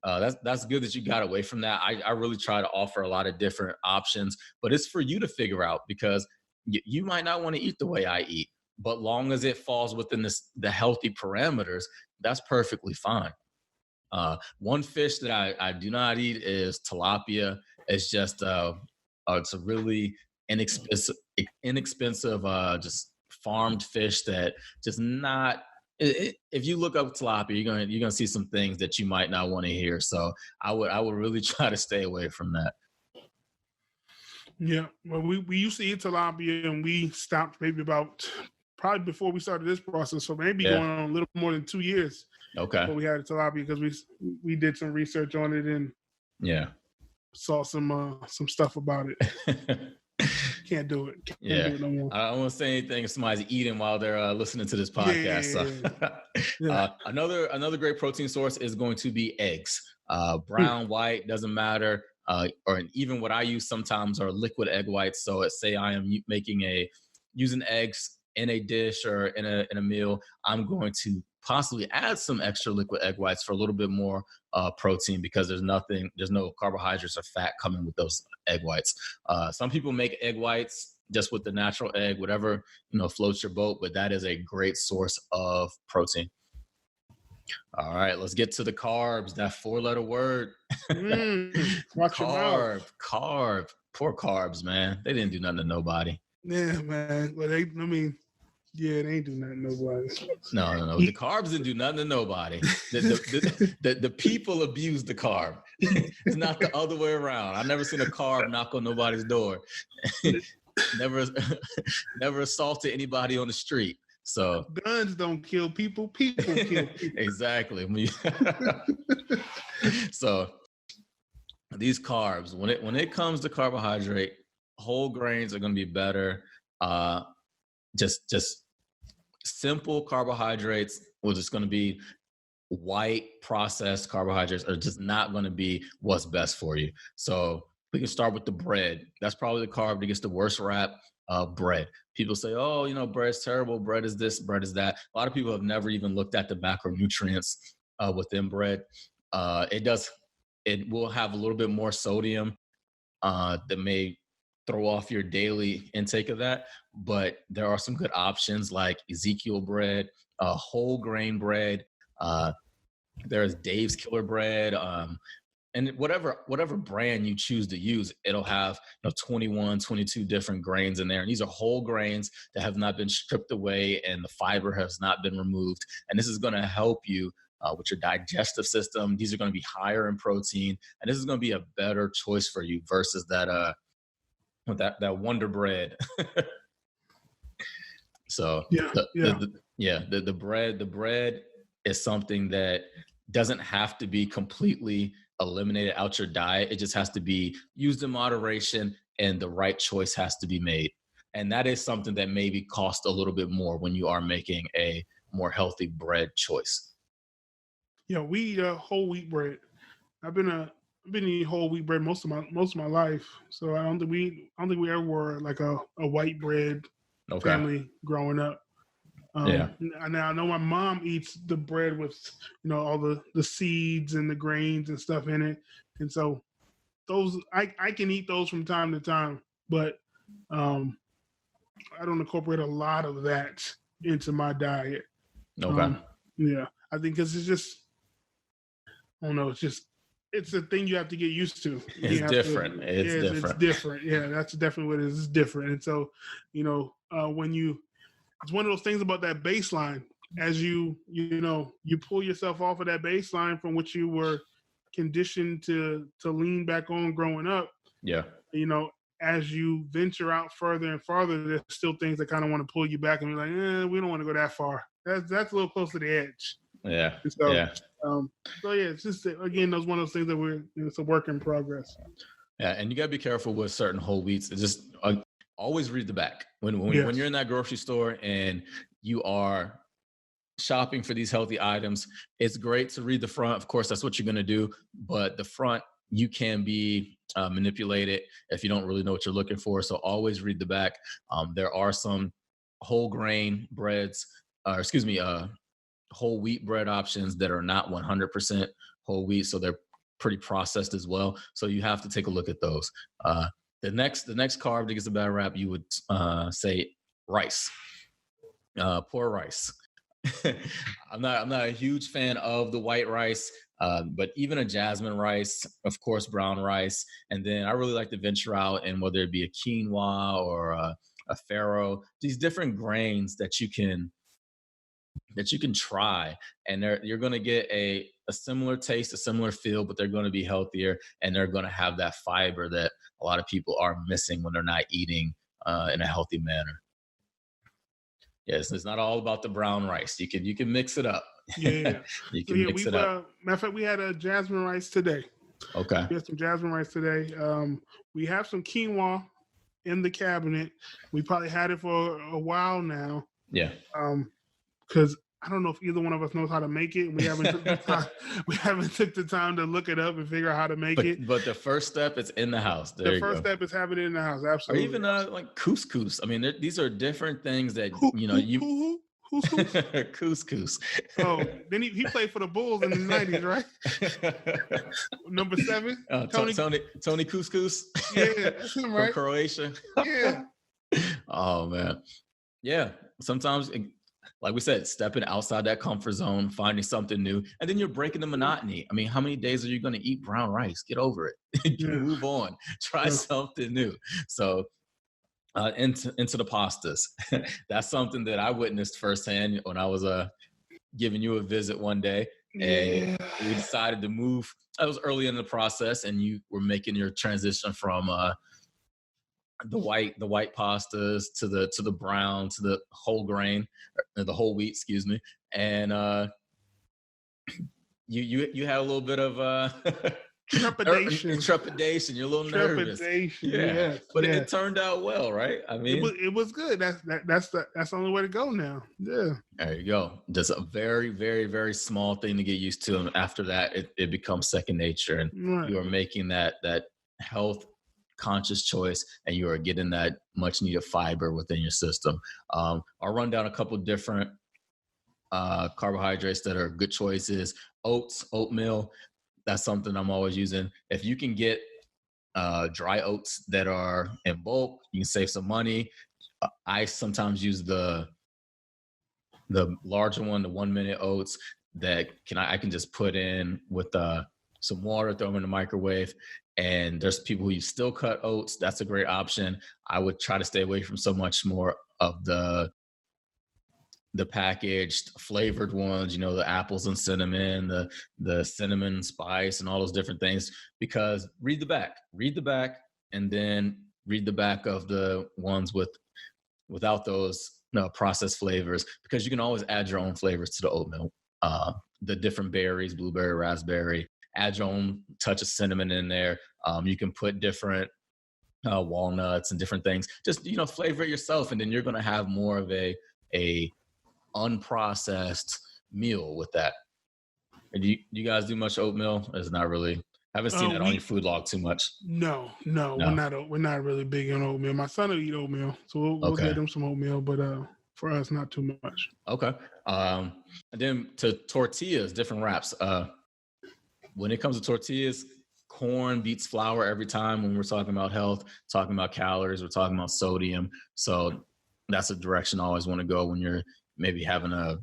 that's good that you got away from that. I really try to offer a lot of different options, but it's for you to figure out because you might not want to eat the way I eat, but long as it falls within the healthy parameters, that's perfectly fine. One fish that I do not eat is tilapia. It's just it's a really inexpensive just farmed fish that just not. If you look up tilapia, you're gonna see some things that you might not want to hear. So I would really try to stay away from that. Yeah, well, we used to eat tilapia and we stopped probably before we started this process. So maybe going on a little more than 2 years. Okay. But we had tilapia because we did some research on it and saw some stuff about it. Can't do it. Can't do it no more. I don't want to say anything if somebody's eating while they're listening to this podcast. Another great protein source is going to be eggs. Brown, white, doesn't matter. or even what I use sometimes are liquid egg whites. So say I am using eggs in a dish or in a meal, I'm going to possibly add some extra liquid egg whites for a little bit more protein, because there's no carbohydrates or fat coming with those egg whites. Some people make egg whites just with the natural egg, whatever, floats your boat, but that is a great source of protein. All right, let's get to the carbs, that 4-letter word. Watch your mouth. Carb. Poor carbs, man. They didn't do nothing to nobody. Yeah, man. Well, they ain't do nothing to nobody. No. The carbs didn't do nothing to nobody. The people abused the carb. It's not the other way around. I've never seen a carb knock on nobody's door. Never assaulted anybody on the street. So guns don't kill people. People kill people. Exactly. So these carbs, when it comes to carbohydrate, whole grains are going to be better. Just simple carbohydrates, which is going to be white processed carbohydrates, are just not going to be what's best for you. So we can start with the bread. That's probably the carb that gets the worst rap. Bread. People say, oh, bread's terrible. Bread is this, bread is that. A lot of people have never even looked at the macronutrients within bread. It will have a little bit more sodium that may throw off your daily intake of that. But there are some good options like Ezekiel bread, whole grain bread. There's Dave's Killer Bread. And whatever brand you choose to use, it'll have 21, 22 different grains in there. And these are whole grains that have not been stripped away and the fiber has not been removed. And this is going to help you with your digestive system. These are going to be higher in protein. And this is going to be a better choice for you versus that Wonder Bread. So the bread is something that doesn't have to be completely eliminated out your diet. It just has to be used in moderation, and the right choice has to be made. And that is something that maybe costs a little bit more when you are making a more healthy bread choice. Yeah, we eat whole wheat bread. I've been eating whole wheat bread most of my life. So I don't think we ever were like a white bread family growing up. Now I know my mom eats the bread with all the seeds and the grains and stuff in it, and so those I can eat those from time to time, but I don't incorporate a lot of that into my diet. I think because it's just, I don't know, it's a thing you have to get used to. It's different. It's different. Yeah, that's definitely what it is. It's different, and so when it's one of those things about that baseline. As you pull yourself off of that baseline from which you were conditioned to lean back on growing up. Yeah. As you venture out further and farther, there's still things that kind of want to pull you back and be like, we don't want to go that far. That's a little close to the edge. Yeah. So it's just, again, those one of those things that it's a work in progress. Yeah, and you gotta be careful with certain whole wheats. It's just always read the back when you're in that grocery store and you are shopping for these healthy items. It's great to read the front. Of course, that's what you're gonna do, but the front, you can be manipulated if you don't really know what you're looking for. So always read the back. There are some whole grain breads, whole wheat bread options that are not 100% whole wheat, so they're pretty processed as well. So you have to take a look at those. The next carb that gets a bad rap, you would say rice. Poor rice. I'm not a huge fan of the white rice, but even a jasmine rice, of course, brown rice, and then I really like to venture out, and whether it be a quinoa or a farro, these different grains that you can try, and you're going to get a similar taste, a similar feel, but they're going to be healthier, and they're going to have that fiber that a lot of people are missing when they're not eating in a healthy manner. Yes, it's not all about the brown rice. You can mix it up. Yeah, you can mix it up. Matter of fact, we had a jasmine rice today. Okay. We had some jasmine rice today. We have some quinoa in the cabinet. We probably had it for a while now. Yeah. Because I don't know if either one of us knows how to make it. We haven't took the time. We haven't took the time to look it up and figure out how to make it. But the first step is in the house. There The you first go. step is having it in the house. Or Absolutely. even like couscous. I mean, these are different things that Who's couscous. Oh, then he played for the Bulls in the 90s, right? Number 7, Tony Couscous. Yeah, that's him, right? From Croatia. Yeah. Oh man, yeah. Sometimes, like we said, stepping outside that comfort zone, finding something new, and then you're breaking the monotony. I mean, how many days are you going to eat brown rice? Get over it. Move on. Try something new. So. Into the pastas. That's something that I witnessed firsthand when I was giving you a visit one day, and we decided to move. I was early in the process, and you were making your transition from the white pastas to the brown to the whole grain, or the whole wheat, excuse me, and you had a little bit of trepidation. You're a little nervous. Yeah. But it turned out well, right? I mean, it was good. That's the only way to go now. Yeah. There you go. Just a very, very, very small thing to get used to, and after that, it becomes second nature, and you are making that health conscious choice, and you are getting that much needed fiber within your system. I'll run down a couple different carbohydrates that are good choices. Oats, oatmeal. That's something I'm always using. If you can get dry oats that are in bulk, you can save some money. I sometimes use the larger one, the 1 minute oats that I can just put in with some water, throw them in the microwave. And there's people who use still cut oats. That's a great option. I would try to stay away from so much more of the packaged flavored ones, the apples and cinnamon, the cinnamon spice and all those different things, because read the back, and then read the back of the ones without those processed flavors, because you can always add your own flavors to the oatmeal. The different berries, blueberry, raspberry, add your own touch of cinnamon in there. You can put different walnuts and different things, just, flavor it yourself. And then you're going to have more of a unprocessed meal with that. And do you guys do much oatmeal? It's not really. I haven't seen that on your food log too much. No. We're not really big on oatmeal. My son will eat oatmeal, so we'll get him some oatmeal, but for us, not too much. Okay. And then to tortillas, different wraps. When it comes to tortillas, corn beats flour every time when we're talking about health, talking about calories, we're talking about sodium. So that's a direction I always want to go when you're maybe having a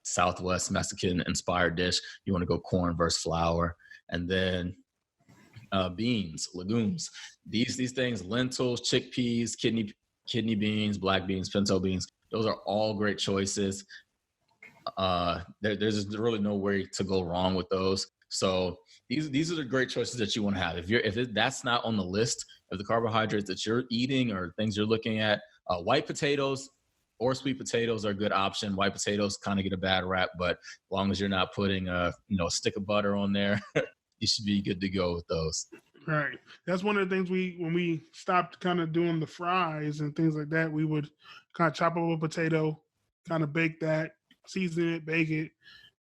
Southwest Mexican inspired dish. You want to go corn versus flour. And then beans, legumes, these things, lentils, chickpeas, kidney beans, black beans, pinto beans, those are all great choices. There's really no way to go wrong with those. So these are the great choices that you want to have. If that's not on the list of the carbohydrates that you're eating or things you're looking at, white potatoes or sweet potatoes are a good option. White potatoes kind of get a bad rap, but as long as you're not putting a stick of butter on there, you should be good to go with those. Right. That's one of the things when we stopped kind of doing the fries and things like that, we would kind of chop up a potato, kind of bake that, season it, bake it.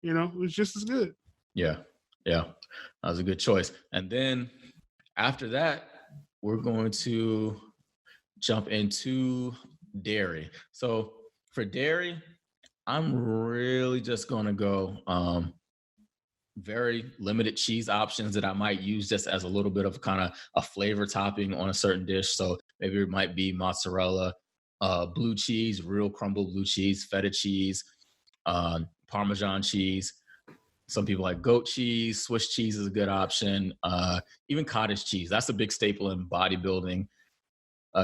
It was just as good. Yeah. That was a good choice. And then after that, we're going to jump into dairy. So for dairy, I'm really just going to go very limited cheese options that I might use just as a little bit of kind of a flavor topping on a certain dish. So maybe it might be mozzarella, blue cheese, real crumbled blue cheese, feta cheese, Parmesan cheese. Some people like goat cheese. Swiss cheese is a good option. Even cottage cheese. That's a big staple in bodybuilding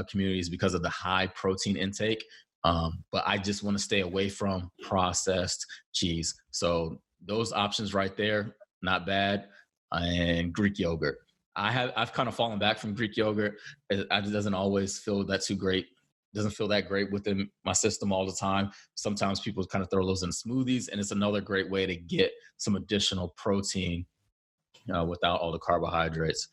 communities because of the high protein intake. But I just want to stay away from processed cheese. So those options right there, not bad. And Greek yogurt. I've kind of fallen back from Greek yogurt. It doesn't always feel that too great. Doesn't feel that great within my system all the time. Sometimes people kind of throw those in smoothies, and it's another great way to get some additional protein without all the carbohydrates.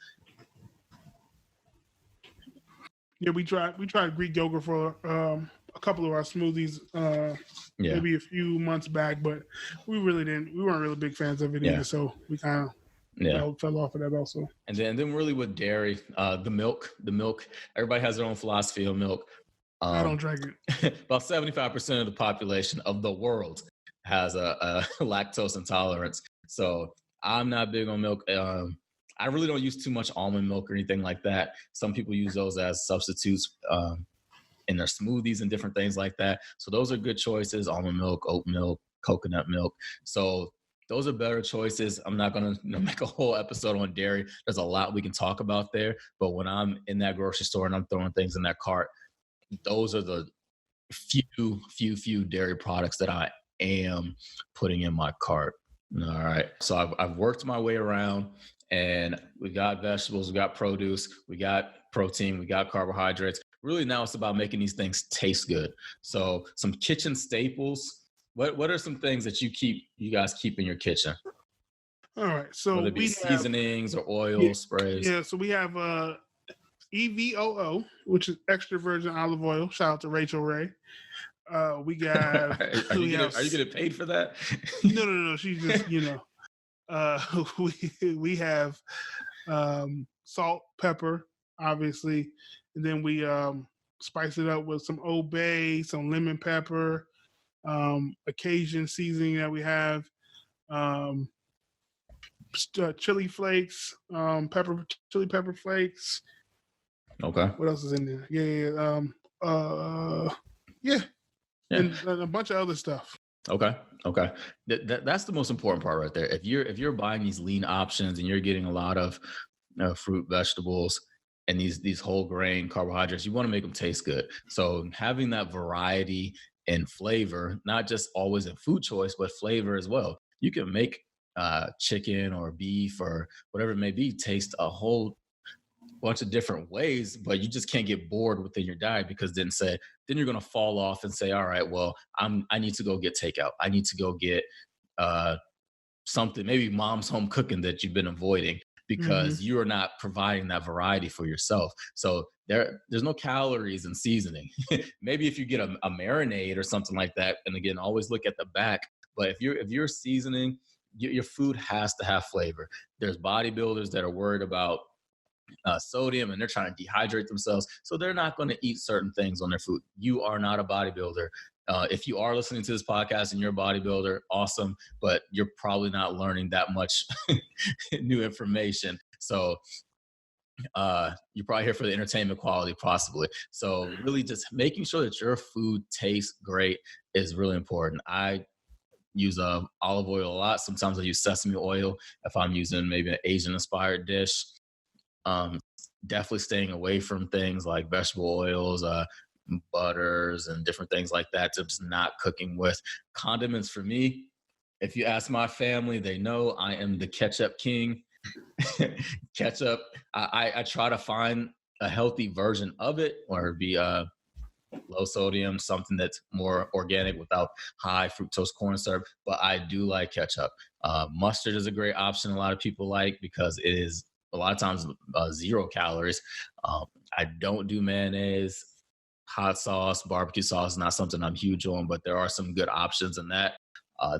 Yeah, we tried Greek yogurt for a couple of our smoothies Yeah. maybe a few months back, but we weren't really big fans of it either. So we kind of fell off of that also. And then really with dairy, the milk, everybody has their own philosophy of milk. I don't drink it. About 75% of the population of the world has a lactose intolerance. So I'm not big on milk. I really don't use too much almond milk or anything like that. Some people use those as substitutes in their smoothies and different things like that. So those are good choices: almond milk, oat milk, coconut milk. So those are better choices. I'm not going to make a whole episode on dairy. There's a lot we can talk about there. But when I'm in that grocery store and I'm throwing things in that cart, those are the few dairy products that I am putting in my cart. All right. So I've worked my way around, and we got vegetables, we got produce, we got protein, we got carbohydrates. Really now it's about making these things taste good. So some kitchen staples. What are some things that you guys keep in your kitchen? All right. So whether it be seasonings or oil sprays. Yeah. So we have EVOO, which is extra virgin olive oil. Shout out to Rachel Ray. We got. Are you getting paid for that? No. She's just we have salt, pepper, obviously, and then we spice it up with some Old Bay, some lemon pepper, occasion seasoning that we have, chili flakes, chili pepper flakes. Okay. What else is in there? Yeah. And a bunch of other stuff. Okay. That's the most important part right there. If you're buying these lean options and you're getting a lot of fruit, vegetables, and these whole grain carbohydrates, you want to make them taste good. So having that variety in flavor, not just always in food choice, but flavor as well. You can make chicken or beef or whatever it may be taste a whole bunch of different ways, but you just can't get bored within your diet, because then you're going to fall off and say, all right, well, I need to go get takeout. I need to go get something, maybe mom's home cooking that you've been avoiding, because you are not providing that variety for yourself. So there's no calories in seasoning. Maybe if you get a marinade or something like that, and again, always look at the back. But if you're seasoning, your food has to have flavor. There's bodybuilders that are worried about sodium, and they're trying to dehydrate themselves, so they're not going to eat certain things on their food. You are not a bodybuilder. If you are listening to this podcast and you're a bodybuilder, awesome, but you're probably not learning that much new information. So you're probably here for the entertainment quality, possibly. So really just making sure that your food tastes great is really important. I use olive oil a lot. Sometimes I use sesame oil if I'm using maybe an Asian inspired dish. Definitely staying away from things like vegetable oils, butters, and different things like that. Just not cooking with condiments. For me, if you ask my family, they know I am the ketchup king. Ketchup, I try to find a healthy version of it, or be low sodium, something that's more organic without high fructose corn syrup. But I do like ketchup. Mustard is a great option. A lot of people like, because it is a lot of times 0 calories. I don't do mayonnaise. Hot sauce, barbecue sauce is not something I'm huge on, but there are some good options in that.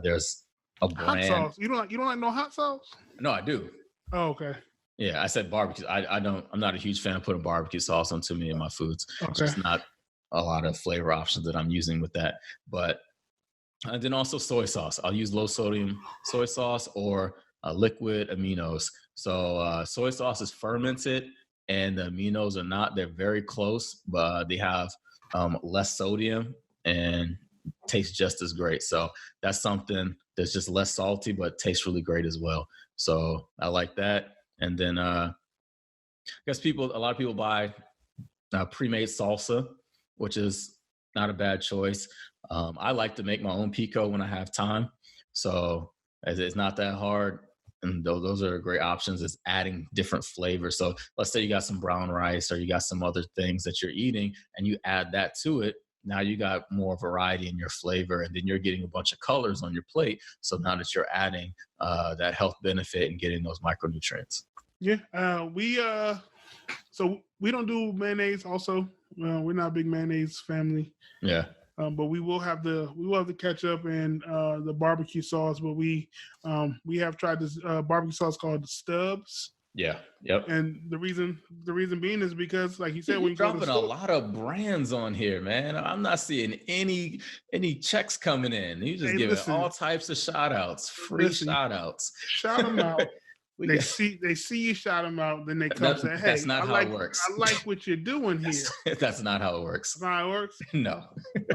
There's a brand. Hot sauce. You don't like no hot sauce? No, I do. Oh, okay. Yeah, I said barbecue. I'm not a huge fan of putting barbecue sauce on too many of my foods. Okay. Just not a lot of flavor options that I'm using with that. But and then also soy sauce. I'll use low sodium soy sauce or liquid aminos. So soy sauce is fermented, and the aminos are not. They're very close, but they have less sodium and tastes just as great. So that's something that's just less salty, but tastes really great as well. So I like that. And then I guess a lot of people buy pre-made salsa, which is not a bad choice. I like to make my own pico when I have time. So it's not that hard. And those are great options, is adding different flavors. So let's say you got some brown rice, or you got some other things that you're eating, and you add that to it. Now you got more variety in your flavor, and then you're getting a bunch of colors on your plate. So now that you're adding that health benefit and getting those micronutrients. Yeah. So we don't do mayonnaise also. We're not a big mayonnaise family. Yeah. But we will have the ketchup and the barbecue sauce. But we have tried this barbecue sauce called Stubbs. Yeah. Yep. And the reason being is because, like you said, You're when you go to the dropping a store, lot of brands on here, man. I'm not seeing any checks coming in. You just hey, giving listen, all types of shout outs, free shout outs. shout them out. We They got, see you shout them out, then they come say, that's "Hey, not I how like it works. I like what you're doing here." That's not how it works. That's not how it works. No.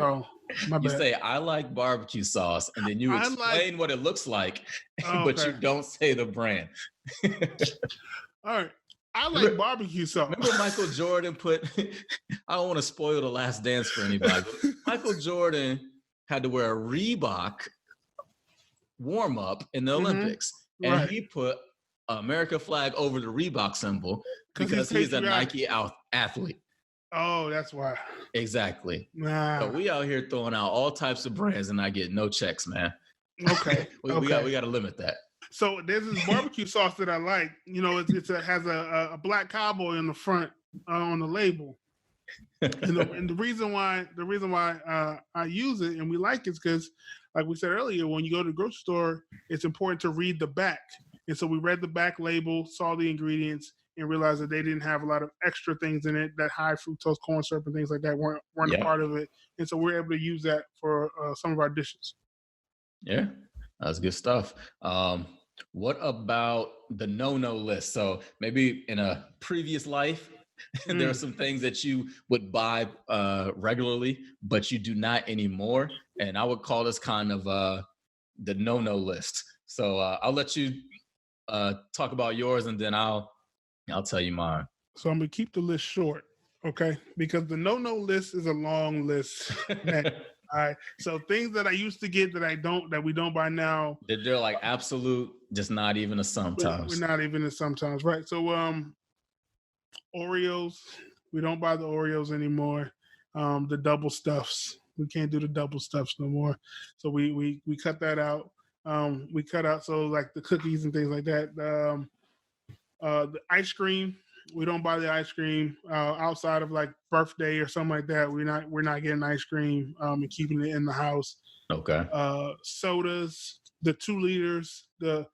Oh, my You bad. say, I like barbecue sauce, and then you explain what it looks like, but you don't say the brand. All right. I like barbecue sauce. Remember Michael Jordan I don't want to spoil The Last Dance for anybody, but Michael Jordan had to wear a Reebok warm-up in the Olympics, and he put America flag over the Reebok symbol because he's a Nike athlete. Oh, that's why. Exactly. Nah. So we out here throwing out all types of brands and I get no checks, man. Okay. we got to limit that. So there's this barbecue sauce that I like. You know, it has a black cowboy in the front on the label. And the reason why I use it and we like it is because, like we said earlier, when you go to the grocery store, it's important to read the back. And so we read the back label, saw the ingredients, and realized that they didn't have a lot of extra things in it, that high fructose corn syrup and things like that weren't a part of it. And so we're able to use that for some of our dishes. Yeah, that's good stuff. What about the no-no list? So maybe in a previous life, there are some things that you would buy regularly, but you do not anymore. And I would call this kind of the no-no list. So I'll let you talk about yours, and then I'll tell you mine. So I'm gonna keep the list short, okay? Because the no-no list is a long list. All right. So things that I used to get that we don't buy now. They're like absolute, just not even a sometimes. We're not even a sometimes, right? So Oreos, we don't buy the Oreos anymore. The double stuffs, we can't do the double stuffs no more. So we cut that out. We cut out like the cookies and things like that. The ice cream, we don't buy the ice cream outside of like birthday or something like that. We're not getting ice cream and keeping it in the house. Okay. Sodas, the 2 liters, the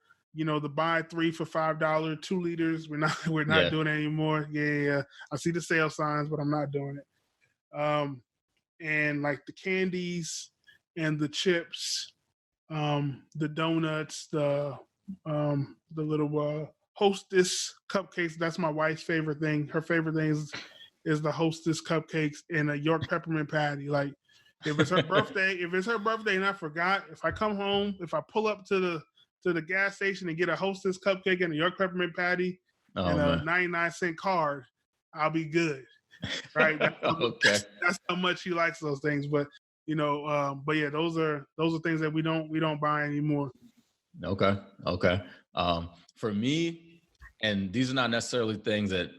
buy 3 for $5 2 liters. We're not doing it anymore. Yeah. I see the sale signs, but I'm not doing it. And like the candies and the chips, the donuts, the little Hostess cupcakes. That's my wife's favorite thing. Her favorite thing is the Hostess cupcakes and a York peppermint patty. Like if it's her birthday and I forgot, if I come home, if I pull up to the gas station and get a Hostess cupcake and a York peppermint patty and a 99-cent card, I'll be good. Right? Okay. That's how much she likes those things. But but yeah, those are things that we don't buy anymore. Okay. For me, and these are not necessarily things that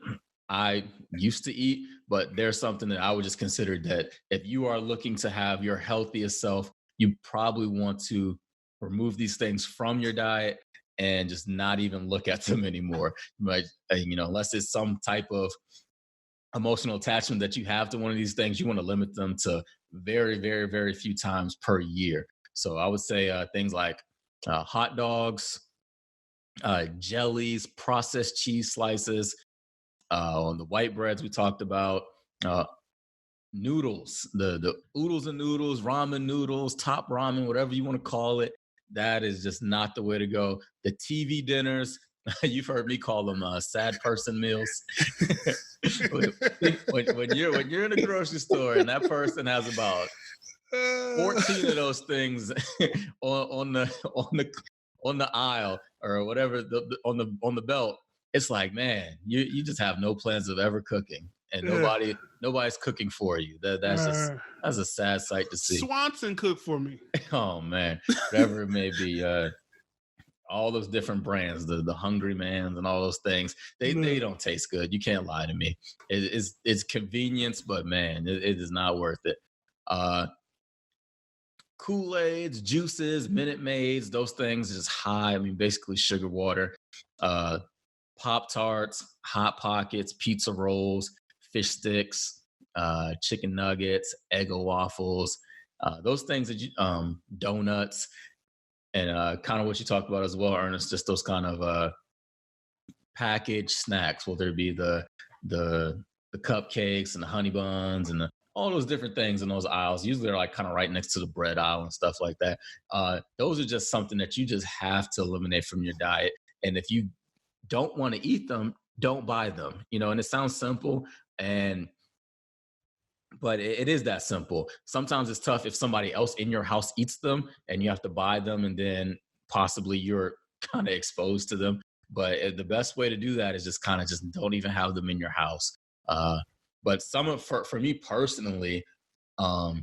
I used to eat, but there's something that I would just consider that if you are looking to have your healthiest self, you probably want to remove these things from your diet and just not even look at them anymore. But unless it's some type of emotional attachment that you have to one of these things, you want to limit them to very, very, very few times per year. So I would say things like hot dogs, jellies, processed cheese slices, on the white breads we talked about, noodles, the oodles and noodles, ramen noodles, top ramen, whatever you want to call it. That is just not the way to go. The TV dinners, you've heard me call them sad person meals. when you're in a grocery store and that person has about 14 of those things on the aisle or whatever on the belt, it's like, man, you just have no plans of ever cooking, and nobody's cooking for you. That's a sad sight to see. Swanson cooked for me. Oh man, whatever it may be. All those different brands, the Hungry Man's and all those things, they don't taste good. You can't lie to me. It's convenience, but man, it is not worth it. Kool-Aids, juices, Minute Maids, those things just high. I mean, basically sugar water. Pop-Tarts, Hot Pockets, pizza rolls, fish sticks, chicken nuggets, Eggo waffles. Those things that you, donuts, and kind of what you talked about as well, Ernest, just those kind of packaged snacks, whether it be the cupcakes and the honey buns and all those different things in those aisles. Usually they're like kind of right next to the bread aisle and stuff like that. Those are just something that you just have to eliminate from your diet. And if you don't want to eat them, don't buy them. And it sounds simple, but it is that simple. Sometimes it's tough if somebody else in your house eats them and you have to buy them, and then possibly you're kind of exposed to them. But the best way to do that is just kind of just don't even have them in your house. But for me personally, I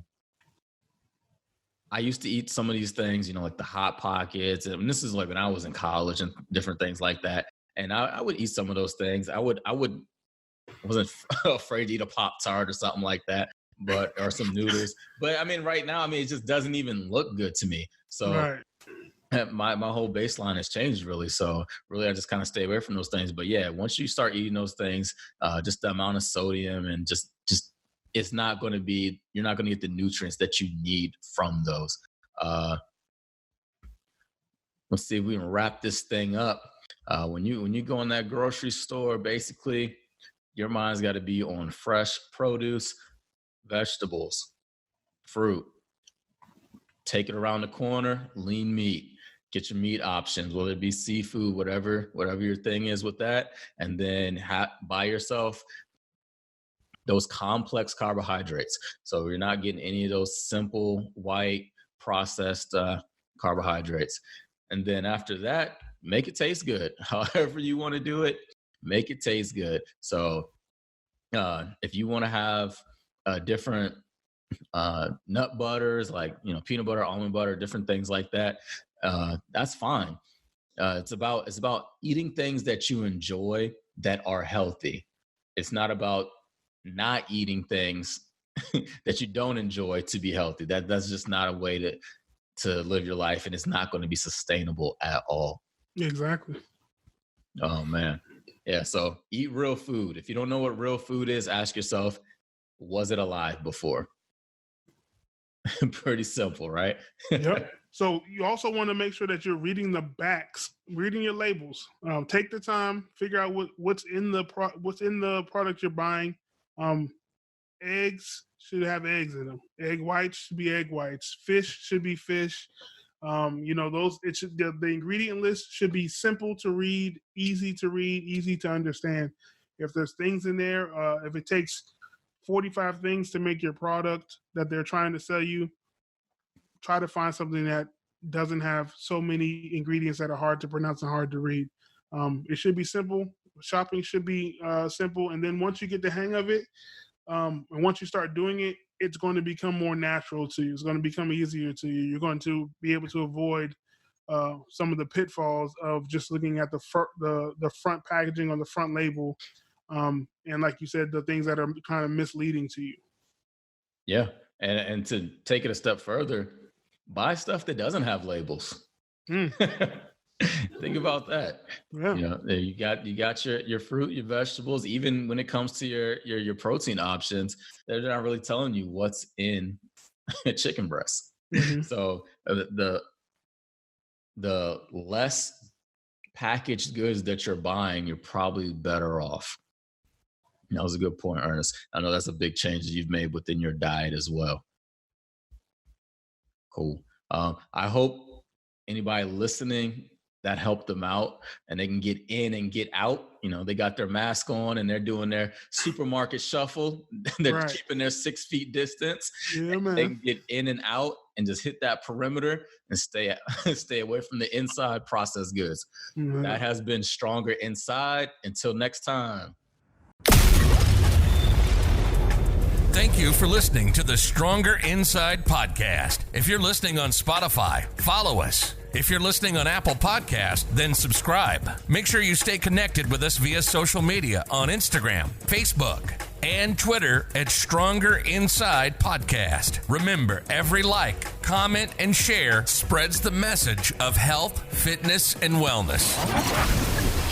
used to eat some of these things, like the Hot Pockets. And this is like when I was in college and different things like that. And I would eat some of those things. I wasn't afraid to eat a Pop-Tart or something like that, or some noodles. But I mean, right now, it just doesn't even look good to me. So Right. my whole baseline has changed really. So really, I just kind of stay away from those things. But yeah, once you start eating those things, just the amount of sodium and just it's not going to be, you're not going to get the nutrients that you need from those. Let's see if we can wrap this thing up. When you go in that grocery store, basically your mind's got to be on fresh produce, vegetables, fruit. Take it around the corner, lean meat. Get your meat options, whether it be seafood, whatever your thing is with that. And then buy yourself those complex carbohydrates. So you're not getting any of those simple white processed carbohydrates. And then after that, make it taste good. However you want to do it, make it taste good. So if you want to have different nut butters, like peanut butter, almond butter, different things like that, that's fine. It's about eating things that you enjoy that are healthy. It's not about not eating things that you don't enjoy to be healthy. That's just not a way to live your life, and it's not going to be sustainable at all. Exactly. Oh man. Yeah. So eat real food. If you don't know what real food is, ask yourself, was it alive before? Pretty simple, right? Yep. So you also want to make sure that you're reading the backs, reading your labels. Take the time, figure out what's in the product you're buying. Eggs should have eggs in them. Egg whites should be egg whites. Fish should be fish. The ingredient list should be simple to read, easy to understand. If there's things in there, if it takes 45 things to make your product that they're trying to sell you, try to find something that doesn't have so many ingredients that are hard to pronounce and hard to read. It should be simple. Shopping should be simple. And then once you get the hang of it, and once you start doing it, it's going to become more natural to you. It's going to become easier to you. You're going to be able to avoid some of the pitfalls of just looking at the front packaging on the front label. And like you said, the things that are kind of misleading to you. Yeah. And to take it a step further, buy stuff that doesn't have labels. Think about that. Yeah. You got your fruit, your vegetables. Even when it comes to your protein options, they're not really telling you what's in a chicken breast. Mm-hmm. So the less packaged goods that you're buying, you're probably better off. That was a good point, Ernest. I know that's a big change that you've made within your diet as well. Cool. I hope anybody listening, that helped them out and they can get in and get out. They got their mask on and they're doing their supermarket shuffle. They're keeping their 6 feet distance. Yeah, man. They can get in and out and just hit that perimeter and stay away from the inside processed goods. Mm-hmm. That has been Stronger Inside. Until next time. Thank you for listening to the Stronger Inside podcast. If you're listening on Spotify, follow us. If you're listening on Apple Podcast, then subscribe. Make sure you stay connected with us via social media on Instagram, Facebook, and Twitter at Stronger Inside Podcast. Remember, every like, comment, and share spreads the message of health, fitness, and wellness.